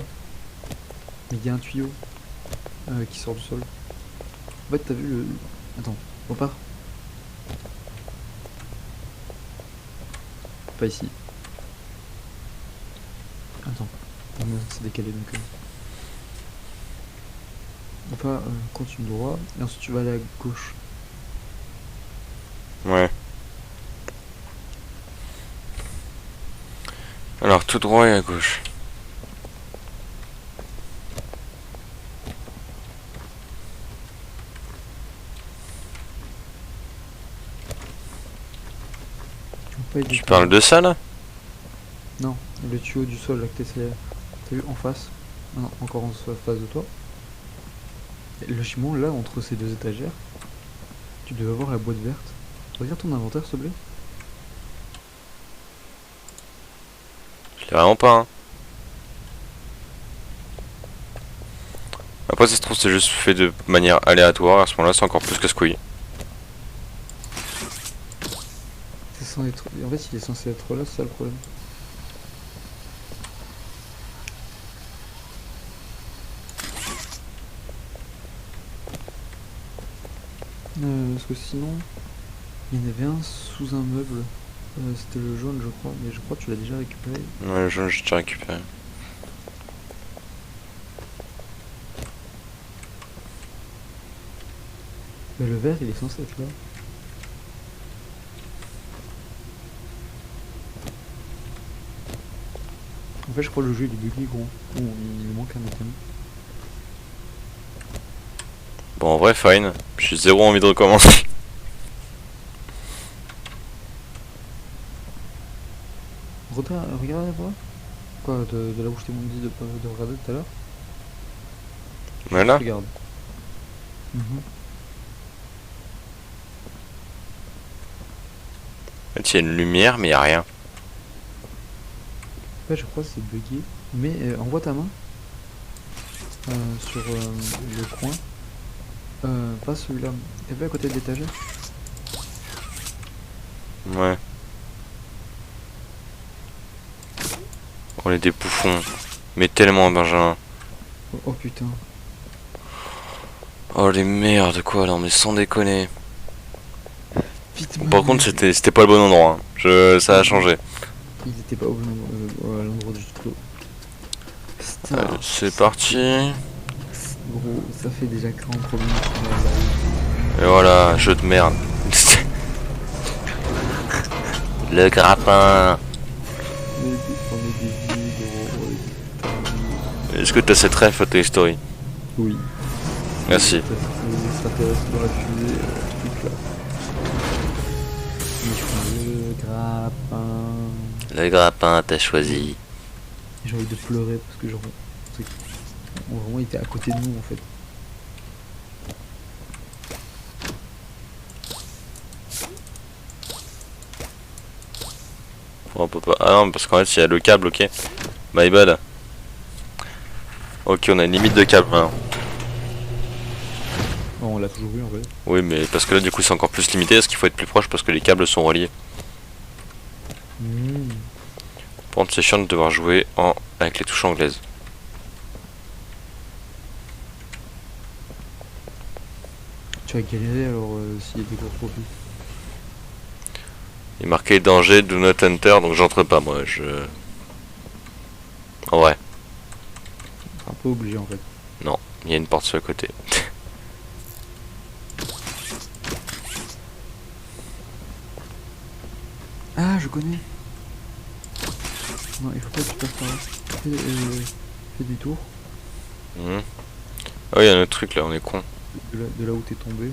Mais il y a un tuyau qui sort du sol. En fait, t'as vu le. Attends, repars. Pas ici. Attends, non, c'est décalé donc. Enfin, continue droit, et ensuite tu vas aller à gauche. Ouais. Alors tout droit et à gauche. Tu parles de ça là? Non, le tuyau du sol là que t'essayais. T'as vu en face? Non, encore en face de toi. Et logiquement, là, entre ces deux étagères, tu devais avoir la boîte verte. Regarde ton inventaire, s'il te plaît. Je l'ai vraiment pas, hein. Après, ça se trouve, c'est juste fait de manière aléatoire. À ce moment-là, c'est encore plus casse-couille. C'est censé être... En fait, il est censé être là, c'est ça le problème. Parce que sinon, il y en avait un sous un meuble. C'était le jaune, je crois, mais je crois que tu l'as déjà récupéré. Ouais, le jaune, j'ai déjà récupéré. Mais le vert, il est censé être là. En fait, je crois que le jeu il est bugué, gros. Bon, il manque un item. Bon, en vrai, fine. J'ai zéro envie de recommencer. Regarde là-bas. Quoi, de là où je t'ai dit de regarder tout à l'heure? Voilà. Regarde. En fait, il y a une lumière, mais il n'y a rien. Ouais, je crois que c'est bugué. Mais envoie ta main sur le coin. Pas celui-là. T'as vu à côté de l'étagère? Ouais. On est des bouffons. Mais tellement, Benjamin. Oh putain. Oh les merdes, quoi, non mais sans déconner. Vite, Par contre, c'était pas le bon endroit. Hein. Ça a changé. Il était pas au bon endroit, à l'endroit du tout. Putain. Allez, c'est parti. Gros, ça fait déjà 43 minutes qu'on est là. Et voilà, jeu de merde. Le grappin. On est des vieux, gros. Est-ce que t'as cette ref à Toy Story? Oui. Merci. Les extraterrestres dans la fusée, truc là. Le grappin. Le grappin, t'as choisi. J'ai envie de pleurer parce que genre, vraiment il était à côté de nous en fait. On peut pas. Ah non, parce qu'en fait, il y a le câble, ok. My bad. Ok, on a une limite de câble maintenant. Oh, on l'a toujours eu en fait. Oui, mais parce que là, du coup, c'est encore plus limité. Parce qu'il faut être plus proche parce que les câbles sont reliés. Par contre, c'est chiant de devoir jouer avec les touches anglaises. Tu vas galérer alors s'il y a des gros profils. Il est marqué danger, do not enter, donc j'entre pas moi. En vrai, Un peu obligé en fait. non, il y a une porte sur le côté. Ah, je connais. Non, il faut pas que tu passes par là. Fais du tour. Ah oui, il y a un autre truc là, on est con. De là où t'es tombé.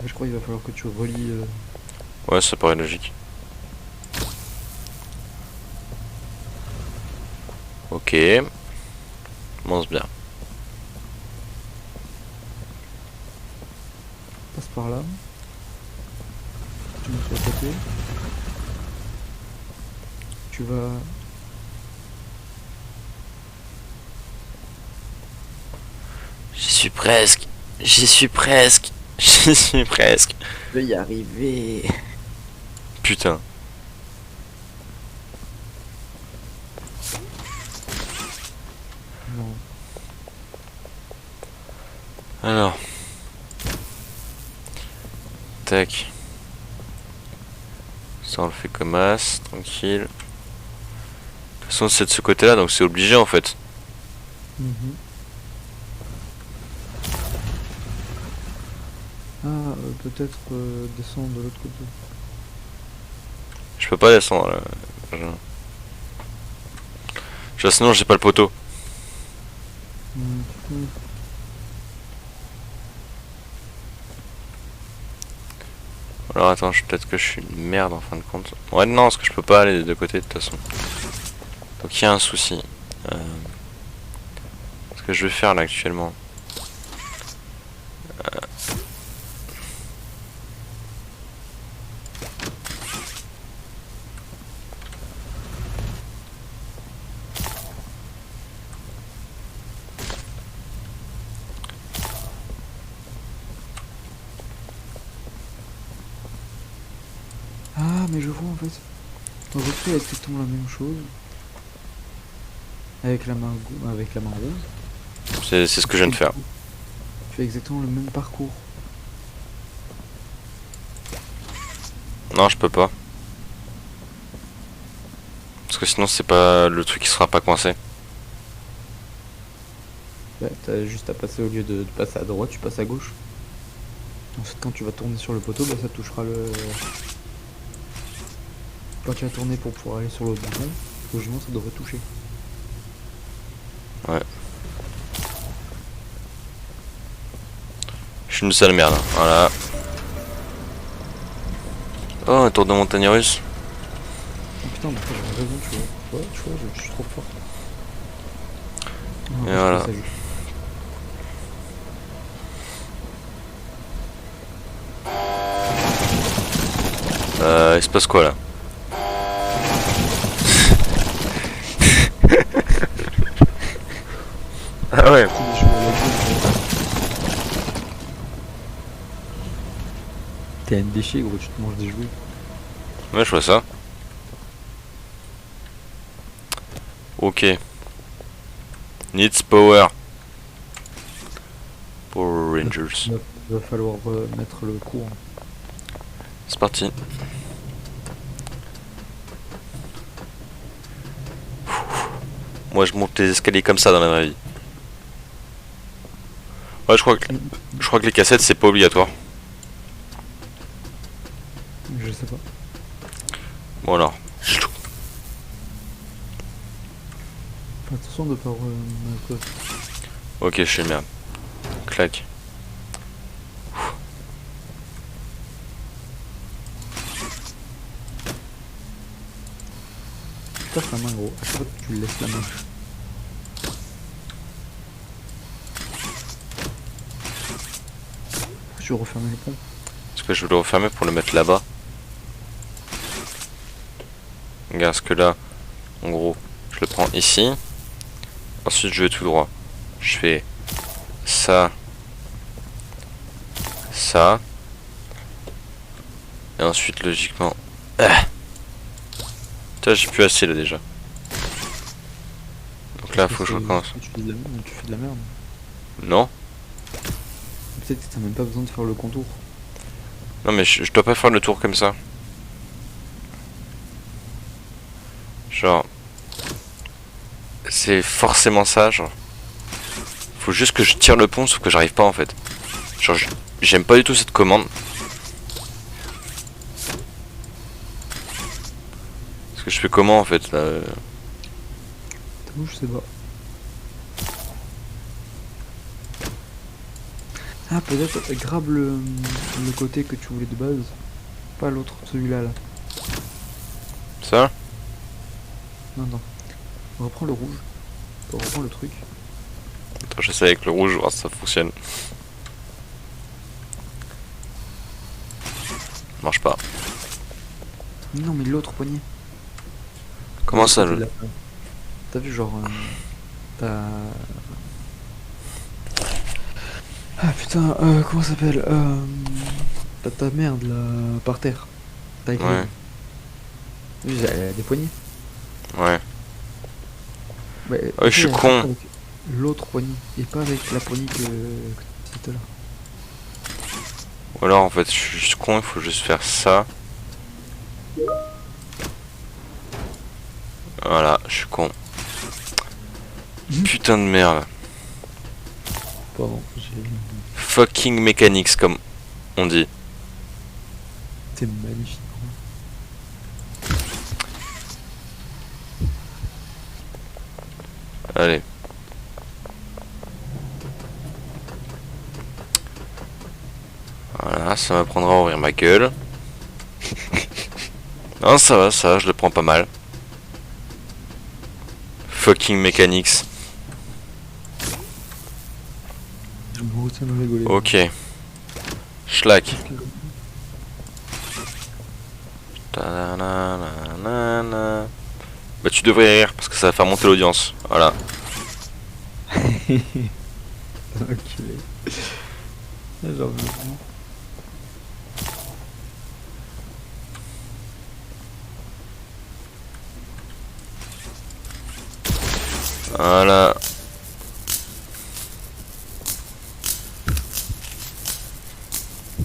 Je crois qu'il va falloir que tu relis. Ouais, ça paraît logique. Ok. Commence bien. Passe par là. Tu mets sur le côté. tu vas... J'y suis presque. J'y suis presque. J'y suis presque. Je vais y arriver. Putain. Non. Alors. Tac. Ça on le fait comme as, tranquille. De toute façon c'est de ce côté là donc c'est obligé en fait. Mhm. Ah, peut-être descendre de l'autre côté. Je peux pas descendre là. Sinon j'ai pas le poteau. Mhm. Alors attends, peut-être que je suis une merde en fin de compte. Ouais non, parce que je peux pas aller des deux côtés de toute façon. Donc il y a un souci. Ce que je vais faire là actuellement. Ah, mais je vois en fait. On refait exactement la même chose. Avec la main, avec la main rose. C'est ce que je viens de faire. Tu fais exactement le même parcours. Non, je peux pas. Parce que sinon c'est pas le truc qui sera pas coincé. Bah, t'as juste à passer au lieu de passer à droite, tu passes à gauche. Ensuite, quand tu vas tourner sur le poteau, bah, ça touchera le. Quand tu vas tourner pour pouvoir aller sur l'autre bouton, logiquement ça devrait toucher. Ouais. Je suis une sale merde. Voilà. Oh, un tour de montagne russe. Oh putain, mais j'ai raison, tu vois. Ouais, tu vois, je suis trop fort. Non, Et je voilà. fais ça vite. Il se passe quoi là? Ah ouais. C'est des cheveux à la gueule. T'es un déchet, gros, tu te manges des jouets. Ouais, je vois ça. Ok. Needs power. Power Rangers. Il va falloir mettre le courant. C'est parti. Moi je monte les escaliers comme ça dans la vraie vie. Ouais, je crois que les cassettes c'est pas obligatoire. Je sais pas. Bon alors. Fais attention de pas mettre... Ok, je suis une merde. Clac. Tu passes la main, gros. À chaque fois que tu laisses la main. Je vais refermer le pont. Est-ce que je vais le refermer pour le mettre là-bas? Regarde ce que là, en gros, je le prends ici. Ensuite, je vais tout droit. Je fais ça, ça. Et ensuite, logiquement... Ah, j'ai plus assez là déjà. Donc là, faut que je recommence. Tu fais de la merde. Non? Peut-être que t'as même pas besoin de faire le contour. Non mais je dois pas faire le tour comme ça. Genre... C'est forcément ça, genre. Faut juste que je tire le pont, sauf que j'arrive pas en fait. Genre, j'aime pas du tout cette commande. Parce que je fais comment en fait là? T'avoue, je sais pas. Ah, peut-être grabe le côté que tu voulais de base. Pas l'autre, celui-là là. Ça? Non, non. Reprends le rouge. Reprends le truc. Attends, j'essaie avec le rouge, voir si ça fonctionne. Marche pas. Non, mais l'autre poignet. Comment ça Côté de la- T'as vu genre t'as ah putain comment ça s'appelle t'as ta merde là par terre. T'as écrit. Ouais. Oui, elle a des poignées. Ouais. Ouais, Ouais, je suis elle con. frappe avec l'autre poignée et pas avec la poignée que c'était là. Ou alors en fait je suis juste con, il faut juste faire ça. Voilà, je suis con. Putain de merde. Pardon, j'ai. Fucking mechanics comme on dit. T'es magnifique. Allez. Voilà, ça m'apprendra à ouvrir ma gueule. Non, ça va, je le prends pas mal. Fucking mechanics. Je me retiens de rigoler. Ok. Schlack. Ta-da-na-na-na-na. Bah tu devrais rire parce que ça va faire monter l'audience. Voilà. Enculé. J'en veux plus. Voilà.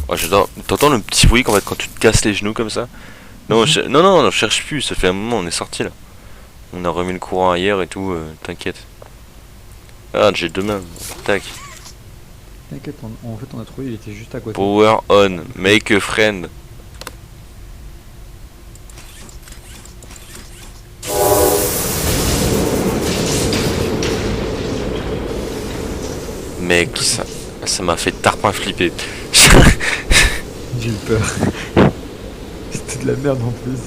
Oh, j'adore. T'entends le petit bruit qu'en fait quand tu te casses les genoux comme ça? Non, non, on cherche plus. Ça fait un moment, on est sorti là. On a remis le courant ailleurs et tout. T'inquiète. Ah, j'ai deux mains. Tac. T'inquiète, en fait on a trouvé, il était juste à côté. Power on. Make a friend. Mec, ça m'a fait tarpin flipper. J'ai eu peur. C'était de la merde en plus.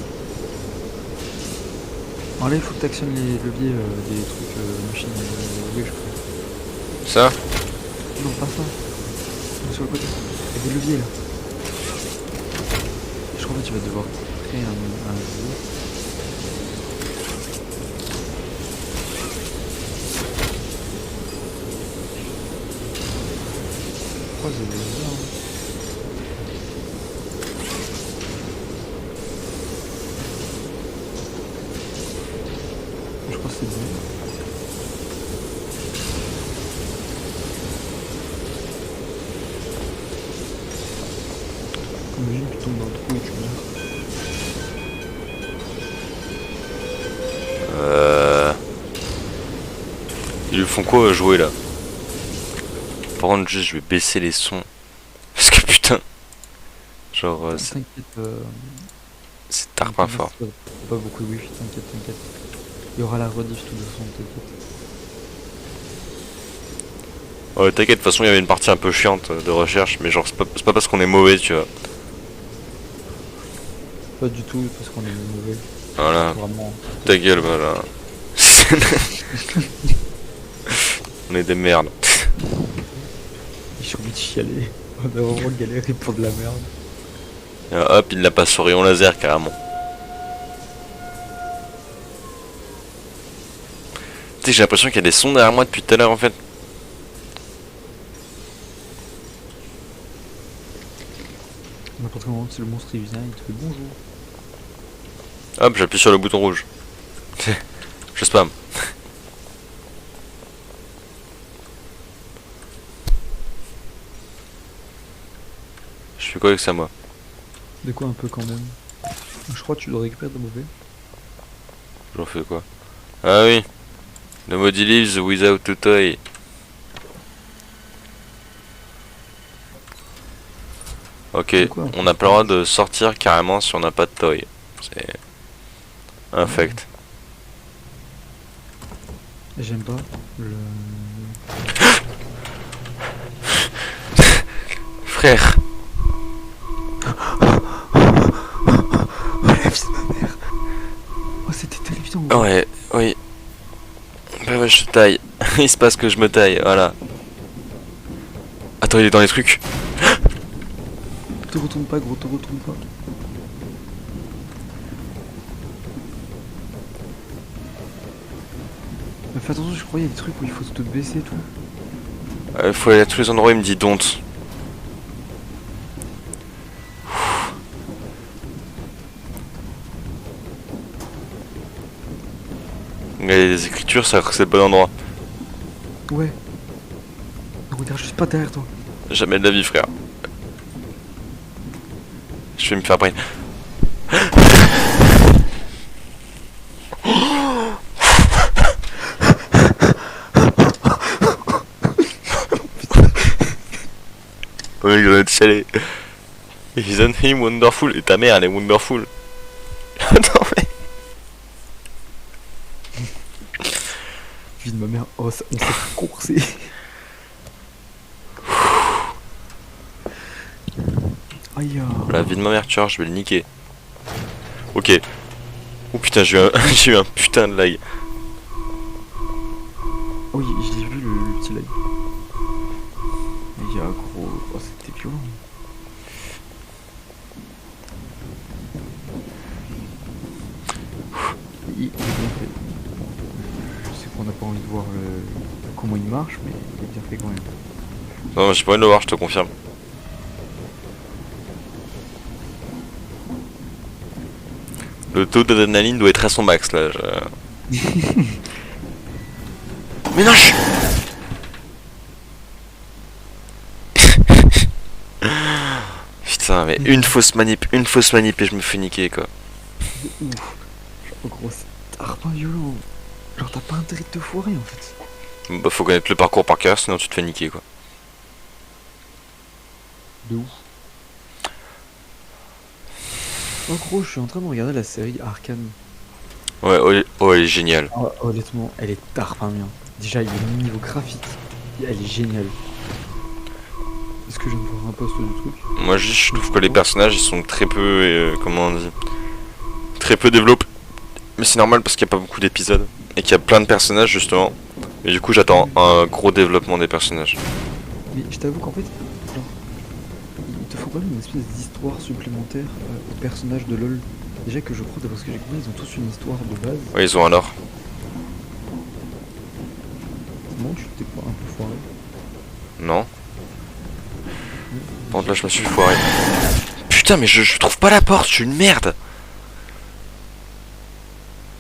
Alors là il faut que t'actionnes les leviers des trucs machines oui, je crois. Ça? Non pas ça. Sur le côté. Il y a des leviers là. Je crois que tu vas devoir créer un jeu. Oh, c'est bizarre. Je crois que c'est bon. Imagine tu tombes dans le trou et tu meurs. Ils lui font quoi jouer là? Par contre, juste je vais baisser les sons. Parce que putain. Genre, T'inquiète. c'est tarpin fort. Pas beaucoup de wifi, t'inquiète. Il y aura la rediff tout de façon, t'inquiète. Ouais, t'inquiète, de toute façon, il y avait une partie un peu chiante de recherche, mais genre, c'est pas parce qu'on est mauvais, tu vois. Pas du tout parce qu'on est mauvais. Voilà. Vraiment. Ta gueule, voilà. On est des merdes. J'ai envie de chialer. On a vraiment galéré pour de la merde. Et hop, il la passe au rayon laser carrément. Tu sais, j'ai l'impression qu'il y a des sons derrière moi depuis tout à l'heure en fait. N'importe quel moment, si le monstre il vient, il te fait bonjour. Hop, j'appuie sur le bouton rouge. Je spam. Je fais quoi avec ça moi? De quoi un peu quand même. Je crois que tu dois récupérer de mauvais. J'en fais quoi? Ah oui. Nobody lives without a toy. Ok, Quoi, on n'a pas le droit de sortir carrément si on n'a pas de toy. C'est infect. J'aime pas le. Frère. Enlève, c'est ma mère. Oh, c'était terrifiant. Ouais, oui. Bah ouais, je taille. Il se passe que je me taille, voilà. Attends, il est dans les trucs. Te retourne pas, gros, te retourne pas. Fais attention, je crois qu'il y a des trucs où il faut se baisser et tout. Faut aller à tous les endroits où il me dit don't. Mais les écritures, ça c'est le bon endroit. Ouais. Regarde juste pas derrière toi. Jamais de la vie, frère. Je vais me faire brain. Ouais, il va te chialer. Isn't he wonderful? Et ta mère, elle est wonderful. Attends, mais. Vie de ma mère. Oh, ça, on s'est coursé. Aïe. La vie de ma mère, tu vois, je vais le niquer. Ok. Oh putain, j'ai eu un putain de lag. Oui, j'ai vu le petit lag. Aïe, gros. Oh, c'était violent. Il est bien fait. Je sais qu'on n'a pas envie de voir comment il marche, mais il est bien fait quand même. Non, j'ai pas envie de le voir, je te confirme. Le taux d'adrénaline doit être à son max là. Mais non, Putain, mais une fausse manip et je me fais niquer quoi. Ouf. Genre, gros, c'est arpin violent. Genre, t'as pas intérêt de te foirer en fait. Bah faut connaître le parcours par cœur, sinon tu te fais niquer quoi. De ouf. En gros, je suis en train de regarder la série Arcane. Ouais, elle est géniale. Oh, honnêtement, elle est tarpin bien. Déjà, il y a le niveau graphique. Elle est géniale. Est-ce que je viens de voir un post du truc? Moi je trouve que les personnages ils sont très peu, comment on dit, très peu développés. Mais c'est normal parce qu'il n'y a pas beaucoup d'épisodes et qu'il y a plein de personnages justement. Et du coup j'attends un gros développement des personnages. Mais je t'avoue qu'en fait, genre, il te faut quand même une espèce d'histoire supplémentaire aux personnages de LoL. Déjà que je crois, parce que j'ai compris, ils ont tous une histoire de base. Ouais, ils ont un lore. Non, tu t'es pas un peu foiré? Non. Par contre là je me suis foiré. Putain mais je trouve pas la porte, je suis une merde.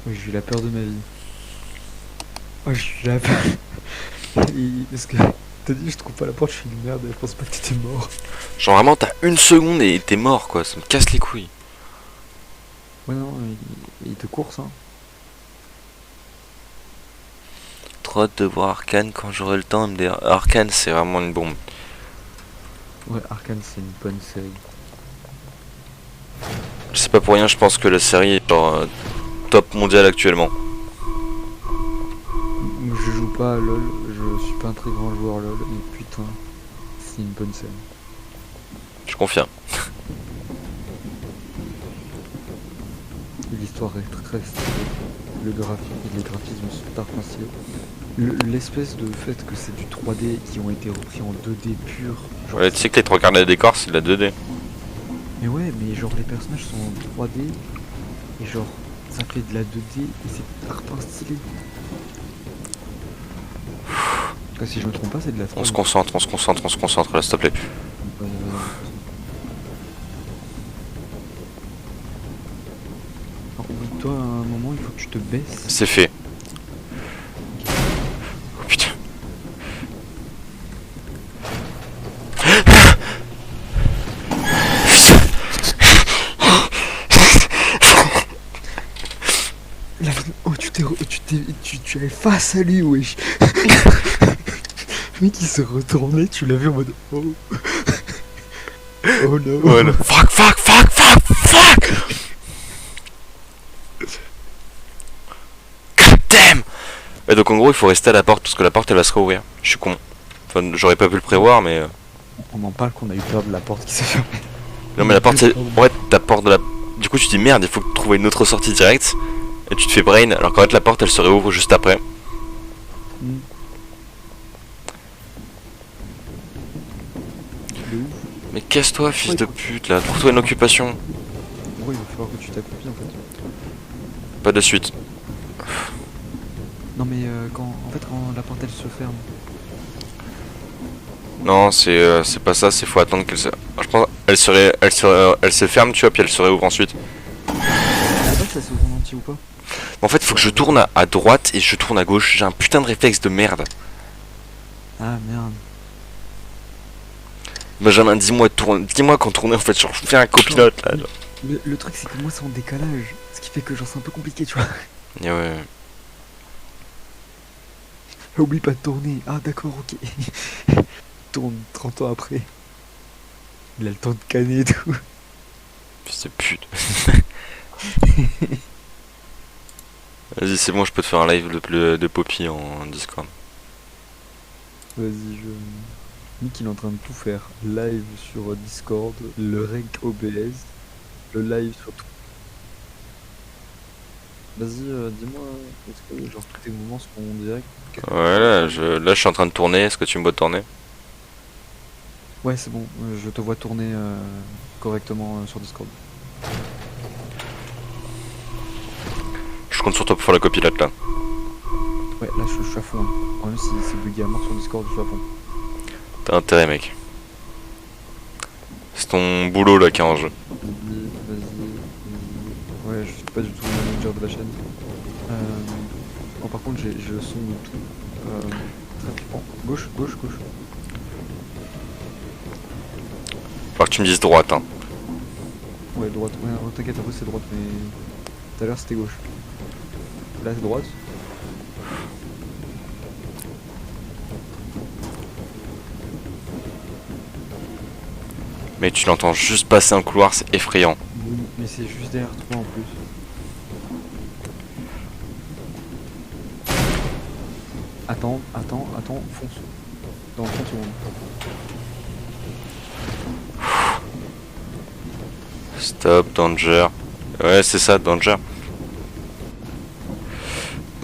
Oui, j'ai eu la peur de ma vie. Oh, j'ai eu la peur. Parce que t'as dit je trouve pas la porte, je suis une merde, je pense pas que t'étais mort. Genre vraiment t'as une seconde et t'es mort quoi, ça me casse les couilles. Ouais non, il te course hein. Trop hâte de voir Arcane quand j'aurai le temps de me dire. Arcane c'est vraiment une bombe. Ouais, Arcane c'est une bonne série. C'est pas pour rien, je pense que la série est genre top mondial actuellement. Je joue pas à LoL, je suis pas un très grand joueur LoL, mais putain, c'est une bonne série. Je confirme. L'histoire est très stylée, les graphismes sont archi stylés. L'espèce de fait que c'est du 3D qui ont été repris en 2D pur. Genre, Ouais, tu sais que les trois quarts des décors c'est de la 2D. mais ouais, mais genre les personnages sont en 3D et genre ça fait de la 2D et c'est archi stylé. En tout cas, si je me trompe pas, c'est de la 3D. On se concentre là s'il te plaît. Vas-y. Alors, toi, à un moment, il faut que tu te baisses. C'est fait. Oh putain. Oh, tu es face à lui, wesh. Le mec, il se retournait, tu l'as vu en mode oh. Oh non. Voilà. Fuck. God damn. Et donc en gros il faut rester à la porte parce que la porte elle va se rouvrir. Je suis con. Enfin j'aurais pas pu le prévoir mais... On en parle qu'on a eu peur de la porte qui s'est fermée. Non mais la porte c'est... En fait ta porte de la... Du coup tu te dis merde il faut trouver une autre sortie directe. Et tu te fais brain alors qu'en fait la porte elle se réouvre juste après. Mm. De ouf. Mais casse-toi fils de pute là, trouve-toi une occupation. Ouais, il va falloir que tu t'accomplis en fait. Pas de suite. Non mais quand la porte elle se ferme. Non, c'est pas ça, c'est faut attendre qu'elle se... Je pense elle se ferme, tu vois, puis elle se réouvre ensuite. Ah bah ça s'ouvre en entier ou pas? En fait, faut que je tourne à droite et je tourne à gauche. J'ai un putain de réflexe de merde. Ah merde. Benjamin, dis-moi quand tourner en fait, genre fais un copilote là. Genre. Le truc c'est que moi c'est en décalage. Ce qui fait que genre c'est un peu compliqué tu vois. Et ouais. Oublie pas de tourner. Ah d'accord ok. Tourne 30 ans après. Il a le temps de canner et tout. Fils de pute. Vas-y, c'est bon, je peux te faire un live de Poppy en Discord. Vas-y Nick il est en train de tout faire. Live sur Discord, le reg OBS, le live sur tout. Vas-y dis-moi, est-ce que genre tous tes mouvements sont en direct? Ouais, là je suis en train de tourner. Est-ce que tu me vois tourner? Ouais c'est bon, je te vois tourner correctement sur Discord. Je compte sur toi pour faire la copilote là. Ouais là je suis à fond. Hein. Même si c'est bugué à mort sur Discord, je suis à fond. T'as intérêt, mec. C'est ton boulot là qui est en jeu. Vas-y. Ouais, je suis pas du tout le manager de la chaîne. Oh, par contre, j'ai le son de tout. Très flippant. Gauche. Faut que tu me dises droite, hein. Ouais, droite. Ouais, t'inquiète, après c'est droite, mais tout à l'heure c'était gauche. Là c'est droite. Mais tu l'entends juste passer un couloir, c'est effrayant. Oui, mais c'est juste derrière toi en plus. Attends, fonce. Dans 30 secondes. Stop, danger. Ouais, c'est ça, danger.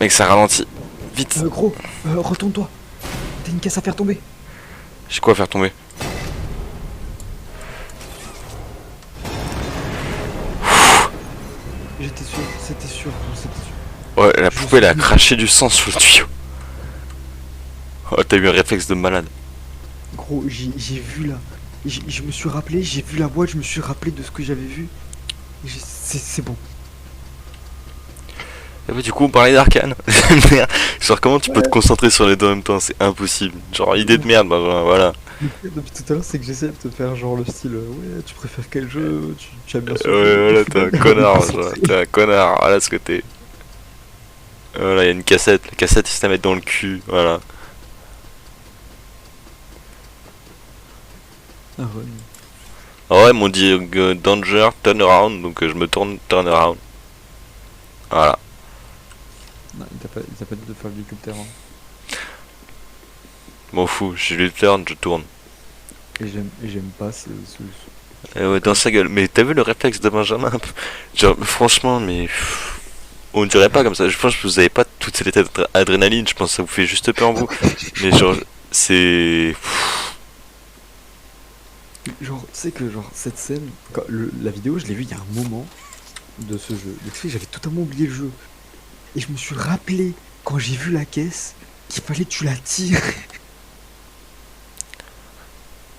Mec, ça ralentit. Vite. Gros, retourne-toi. T'as une caisse à faire tomber. J'ai quoi à faire tomber? C'était sûr. Ouais, la poubelle a craché du sang sur le tuyau. Oh, t'as eu un réflexe de malade. Gros, j'ai vu là. Je me suis rappelé, j'ai vu la boîte, je me suis rappelé de ce que j'avais vu. C'est bon. Et bah, du coup, on parlait d'Arcane. Genre, comment tu peux te concentrer sur les deux en même temps? C'est impossible. Genre, idée de merde, bah, voilà. Depuis tout à l'heure, c'est que j'essaie de te faire genre le style ouais, tu préfères quel jeu? Tu as bien sûr. Ouais, voilà, t'es un connard, genre, t'es un connard, voilà ce que t'es. Voilà, y'a une cassette, la cassette il se la met dans le cul, voilà. Ah ouais. Ah ouais, ils m'ont dit danger, turn around, donc je me tourne, turn around. Voilà. Non, il t'a pas dit de faire l'hélicoptère. Hein. M'en fous, je lui turn, je tourne. Et j'aime pas Et ouais, dans sa gueule. Mais t'as vu le réflexe de Benjamin? Genre, franchement, mais. On dirait pas comme ça. Je pense que vous avez pas toute cette état d'adrénaline. Je pense que ça vous fait juste peur en vous. Mais genre, c'est. Genre, tu sais que genre cette scène, la vidéo, je l'ai vue il y a un moment de ce jeu. Donc tu sais, j'avais totalement oublié le jeu. Et je me suis rappelé, quand j'ai vu la caisse, qu'il fallait que tu la tires.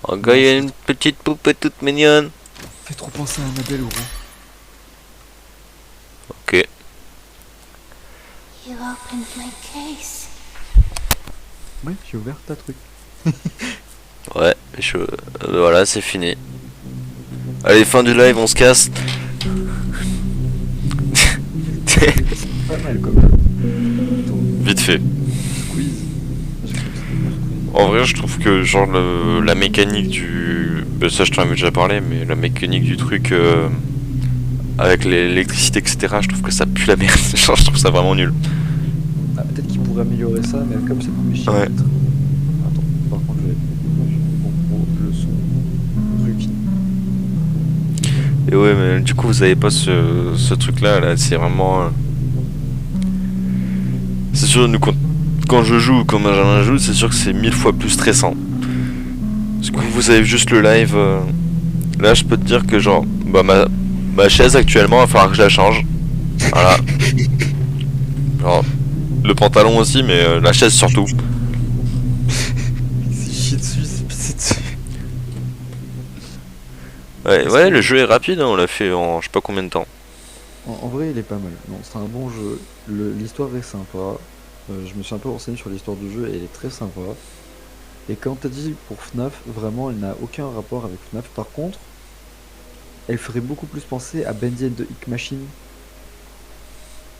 Oh, gars, il y a une petite poupée toute mignonne. Fait trop penser à Annabelle, gros. Ok. You opened my case. Ouais, j'ai ouvert ta truc. Ouais, voilà, c'est fini. Allez, fin du live, on se casse. Pas mal comme Vite fait. squeeze. En vrai, je trouve que genre la mécanique du... ça, je t'en avais déjà parlé, mais la mécanique du truc avec l'électricité, etc., je trouve que ça pue la merde. Genre, je trouve ça vraiment nul. Ah, peut-être qu'il pourrait améliorer ça, mais comme c'est pas méchant. Ouais. Attends, par contre, je vais. Bon, le son. Truc. Et ouais, mais du coup, vous avez pas ce truc-là, là, c'est vraiment... C'est sûr, nous, quand je joue ou quand Benjamin joue, c'est sûr que c'est 1000 fois plus stressant. Parce que vous avez juste le live... Là, je peux te dire que genre... Bah, ma chaise, actuellement, il va falloir que je la change. Voilà. Genre... Le pantalon aussi, mais la chaise surtout. Il s'est chié dessus, il s'est pissé dessus. Ouais, le jeu est rapide, hein, on l'a fait en je sais pas combien de temps. En vrai, il est pas mal. Non, c'est un bon jeu. L'histoire est sympa. Je me suis un peu renseigné sur l'histoire du jeu et elle est très sympa. Et quand t'as dit pour FNAF, vraiment, elle n'a aucun rapport avec FNAF. Par contre, elle ferait beaucoup plus penser à Bendy and the Hick Machine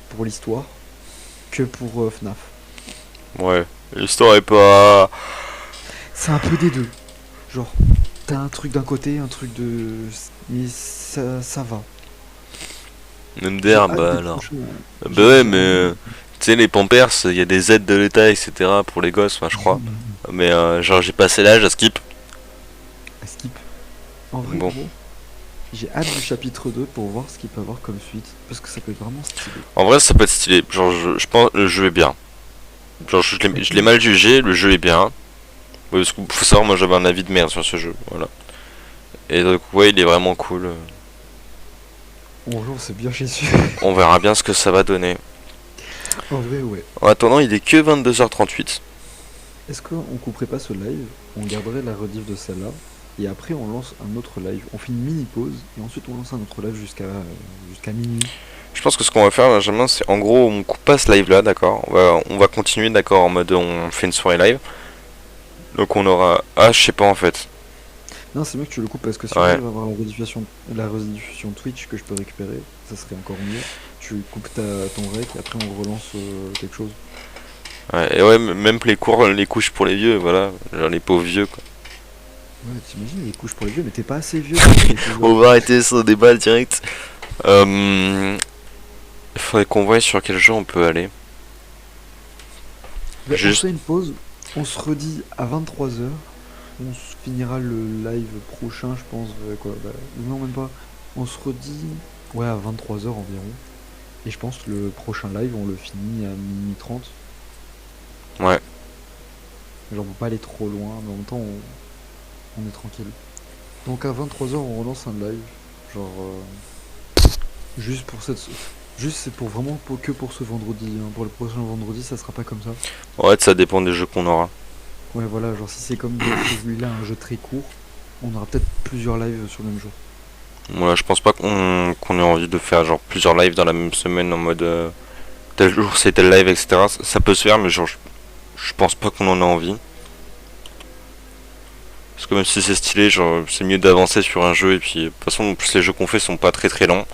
pour l'histoire que pour FNAF. Ouais, l'histoire est pas... C'est un peu des deux. Genre, t'as un truc d'un côté, un truc de... Mais ça va. MDR, J'ai hâte bah des alors. prochains. Bah ouais, mais tu sais, les Pampers, il y a des aides de l'État, etc. pour les gosses, enfin, je crois. Mais genre, j'ai passé l'âge à skip. À skip. En vrai, Bon. gros, j'ai hâte du chapitre 2 pour voir ce qu'il peut avoir comme suite. Parce que ça peut être vraiment stylé. En vrai, ça peut être stylé. Genre, je pense le jeu est bien. Genre, je l'ai mal jugé, le jeu est bien. Ouais, parce qu'il faut savoir, moi j'avais un avis de merde sur ce jeu, voilà. Et donc, ouais, il est vraiment cool. Bonjour, c'est bien chez dessus. On verra bien ce que ça va donner. En vrai, ouais. En attendant, il est que 22h38. Est-ce qu'on couperait pas ce live? On garderait la rediff de celle-là. Et après, on lance un autre live. On fait une mini pause. Et ensuite, on lance un autre live jusqu'à minuit. Je pense que ce qu'on va faire, Benjamin, c'est en gros, on coupe pas ce live là, d'accord. On va continuer, d'accord, en mode on fait une soirée live. Donc on aura. Ah, je sais pas en fait. Non, c'est mieux que tu le coupes parce que si Ouais. on arrive à avoir la rediffusion Twitch que je peux récupérer, ça serait encore mieux. Tu coupes ton rec et après on relance quelque chose. Ouais, et ouais, même les cours, les couches pour les vieux, voilà. Genre les pauvres vieux, quoi. Ouais, t'imagines les couches pour les vieux, mais t'es pas assez vieux. pour les couches. On va arrêter ce débat direct. Il faudrait qu'on voie sur quel jeu on peut aller. On Juste- fait une pause, on se redit à 23h. On se finira le live prochain, je pense. Quoi, non, même pas. On se redit ouais, à 23h environ. Et je pense que le prochain live, on le finit à minuit 30. Ouais. Genre, faut pas aller trop loin, mais en même temps, on est tranquille. Donc à 23h, on relance un live. Genre, juste pour cette. Juste, c'est pour vraiment que pour ce vendredi. Hein. Pour le prochain vendredi, ça sera pas comme ça. Ouais, ça dépend des jeux qu'on aura. Ouais, voilà, genre si c'est comme celui-là, un jeu très court, on aura peut-être plusieurs lives sur le même jour. Voilà, je pense pas qu'on ait envie de faire genre plusieurs lives dans la même semaine en mode tel jour c'est tel live, etc. Ça peut se faire, mais genre je pense pas qu'on en a envie. Parce que même si c'est stylé, genre c'est mieux d'avancer sur un jeu et puis de toute façon en plus les jeux qu'on fait sont pas très très longs.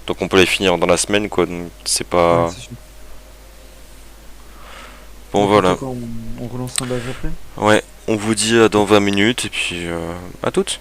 Donc on peut les finir dans la semaine quoi, donc c'est pas... Ouais, c'est sûr. Bon Donc, voilà. on relance un live après. Ouais, on vous dit dans 20 minutes et puis à toutes.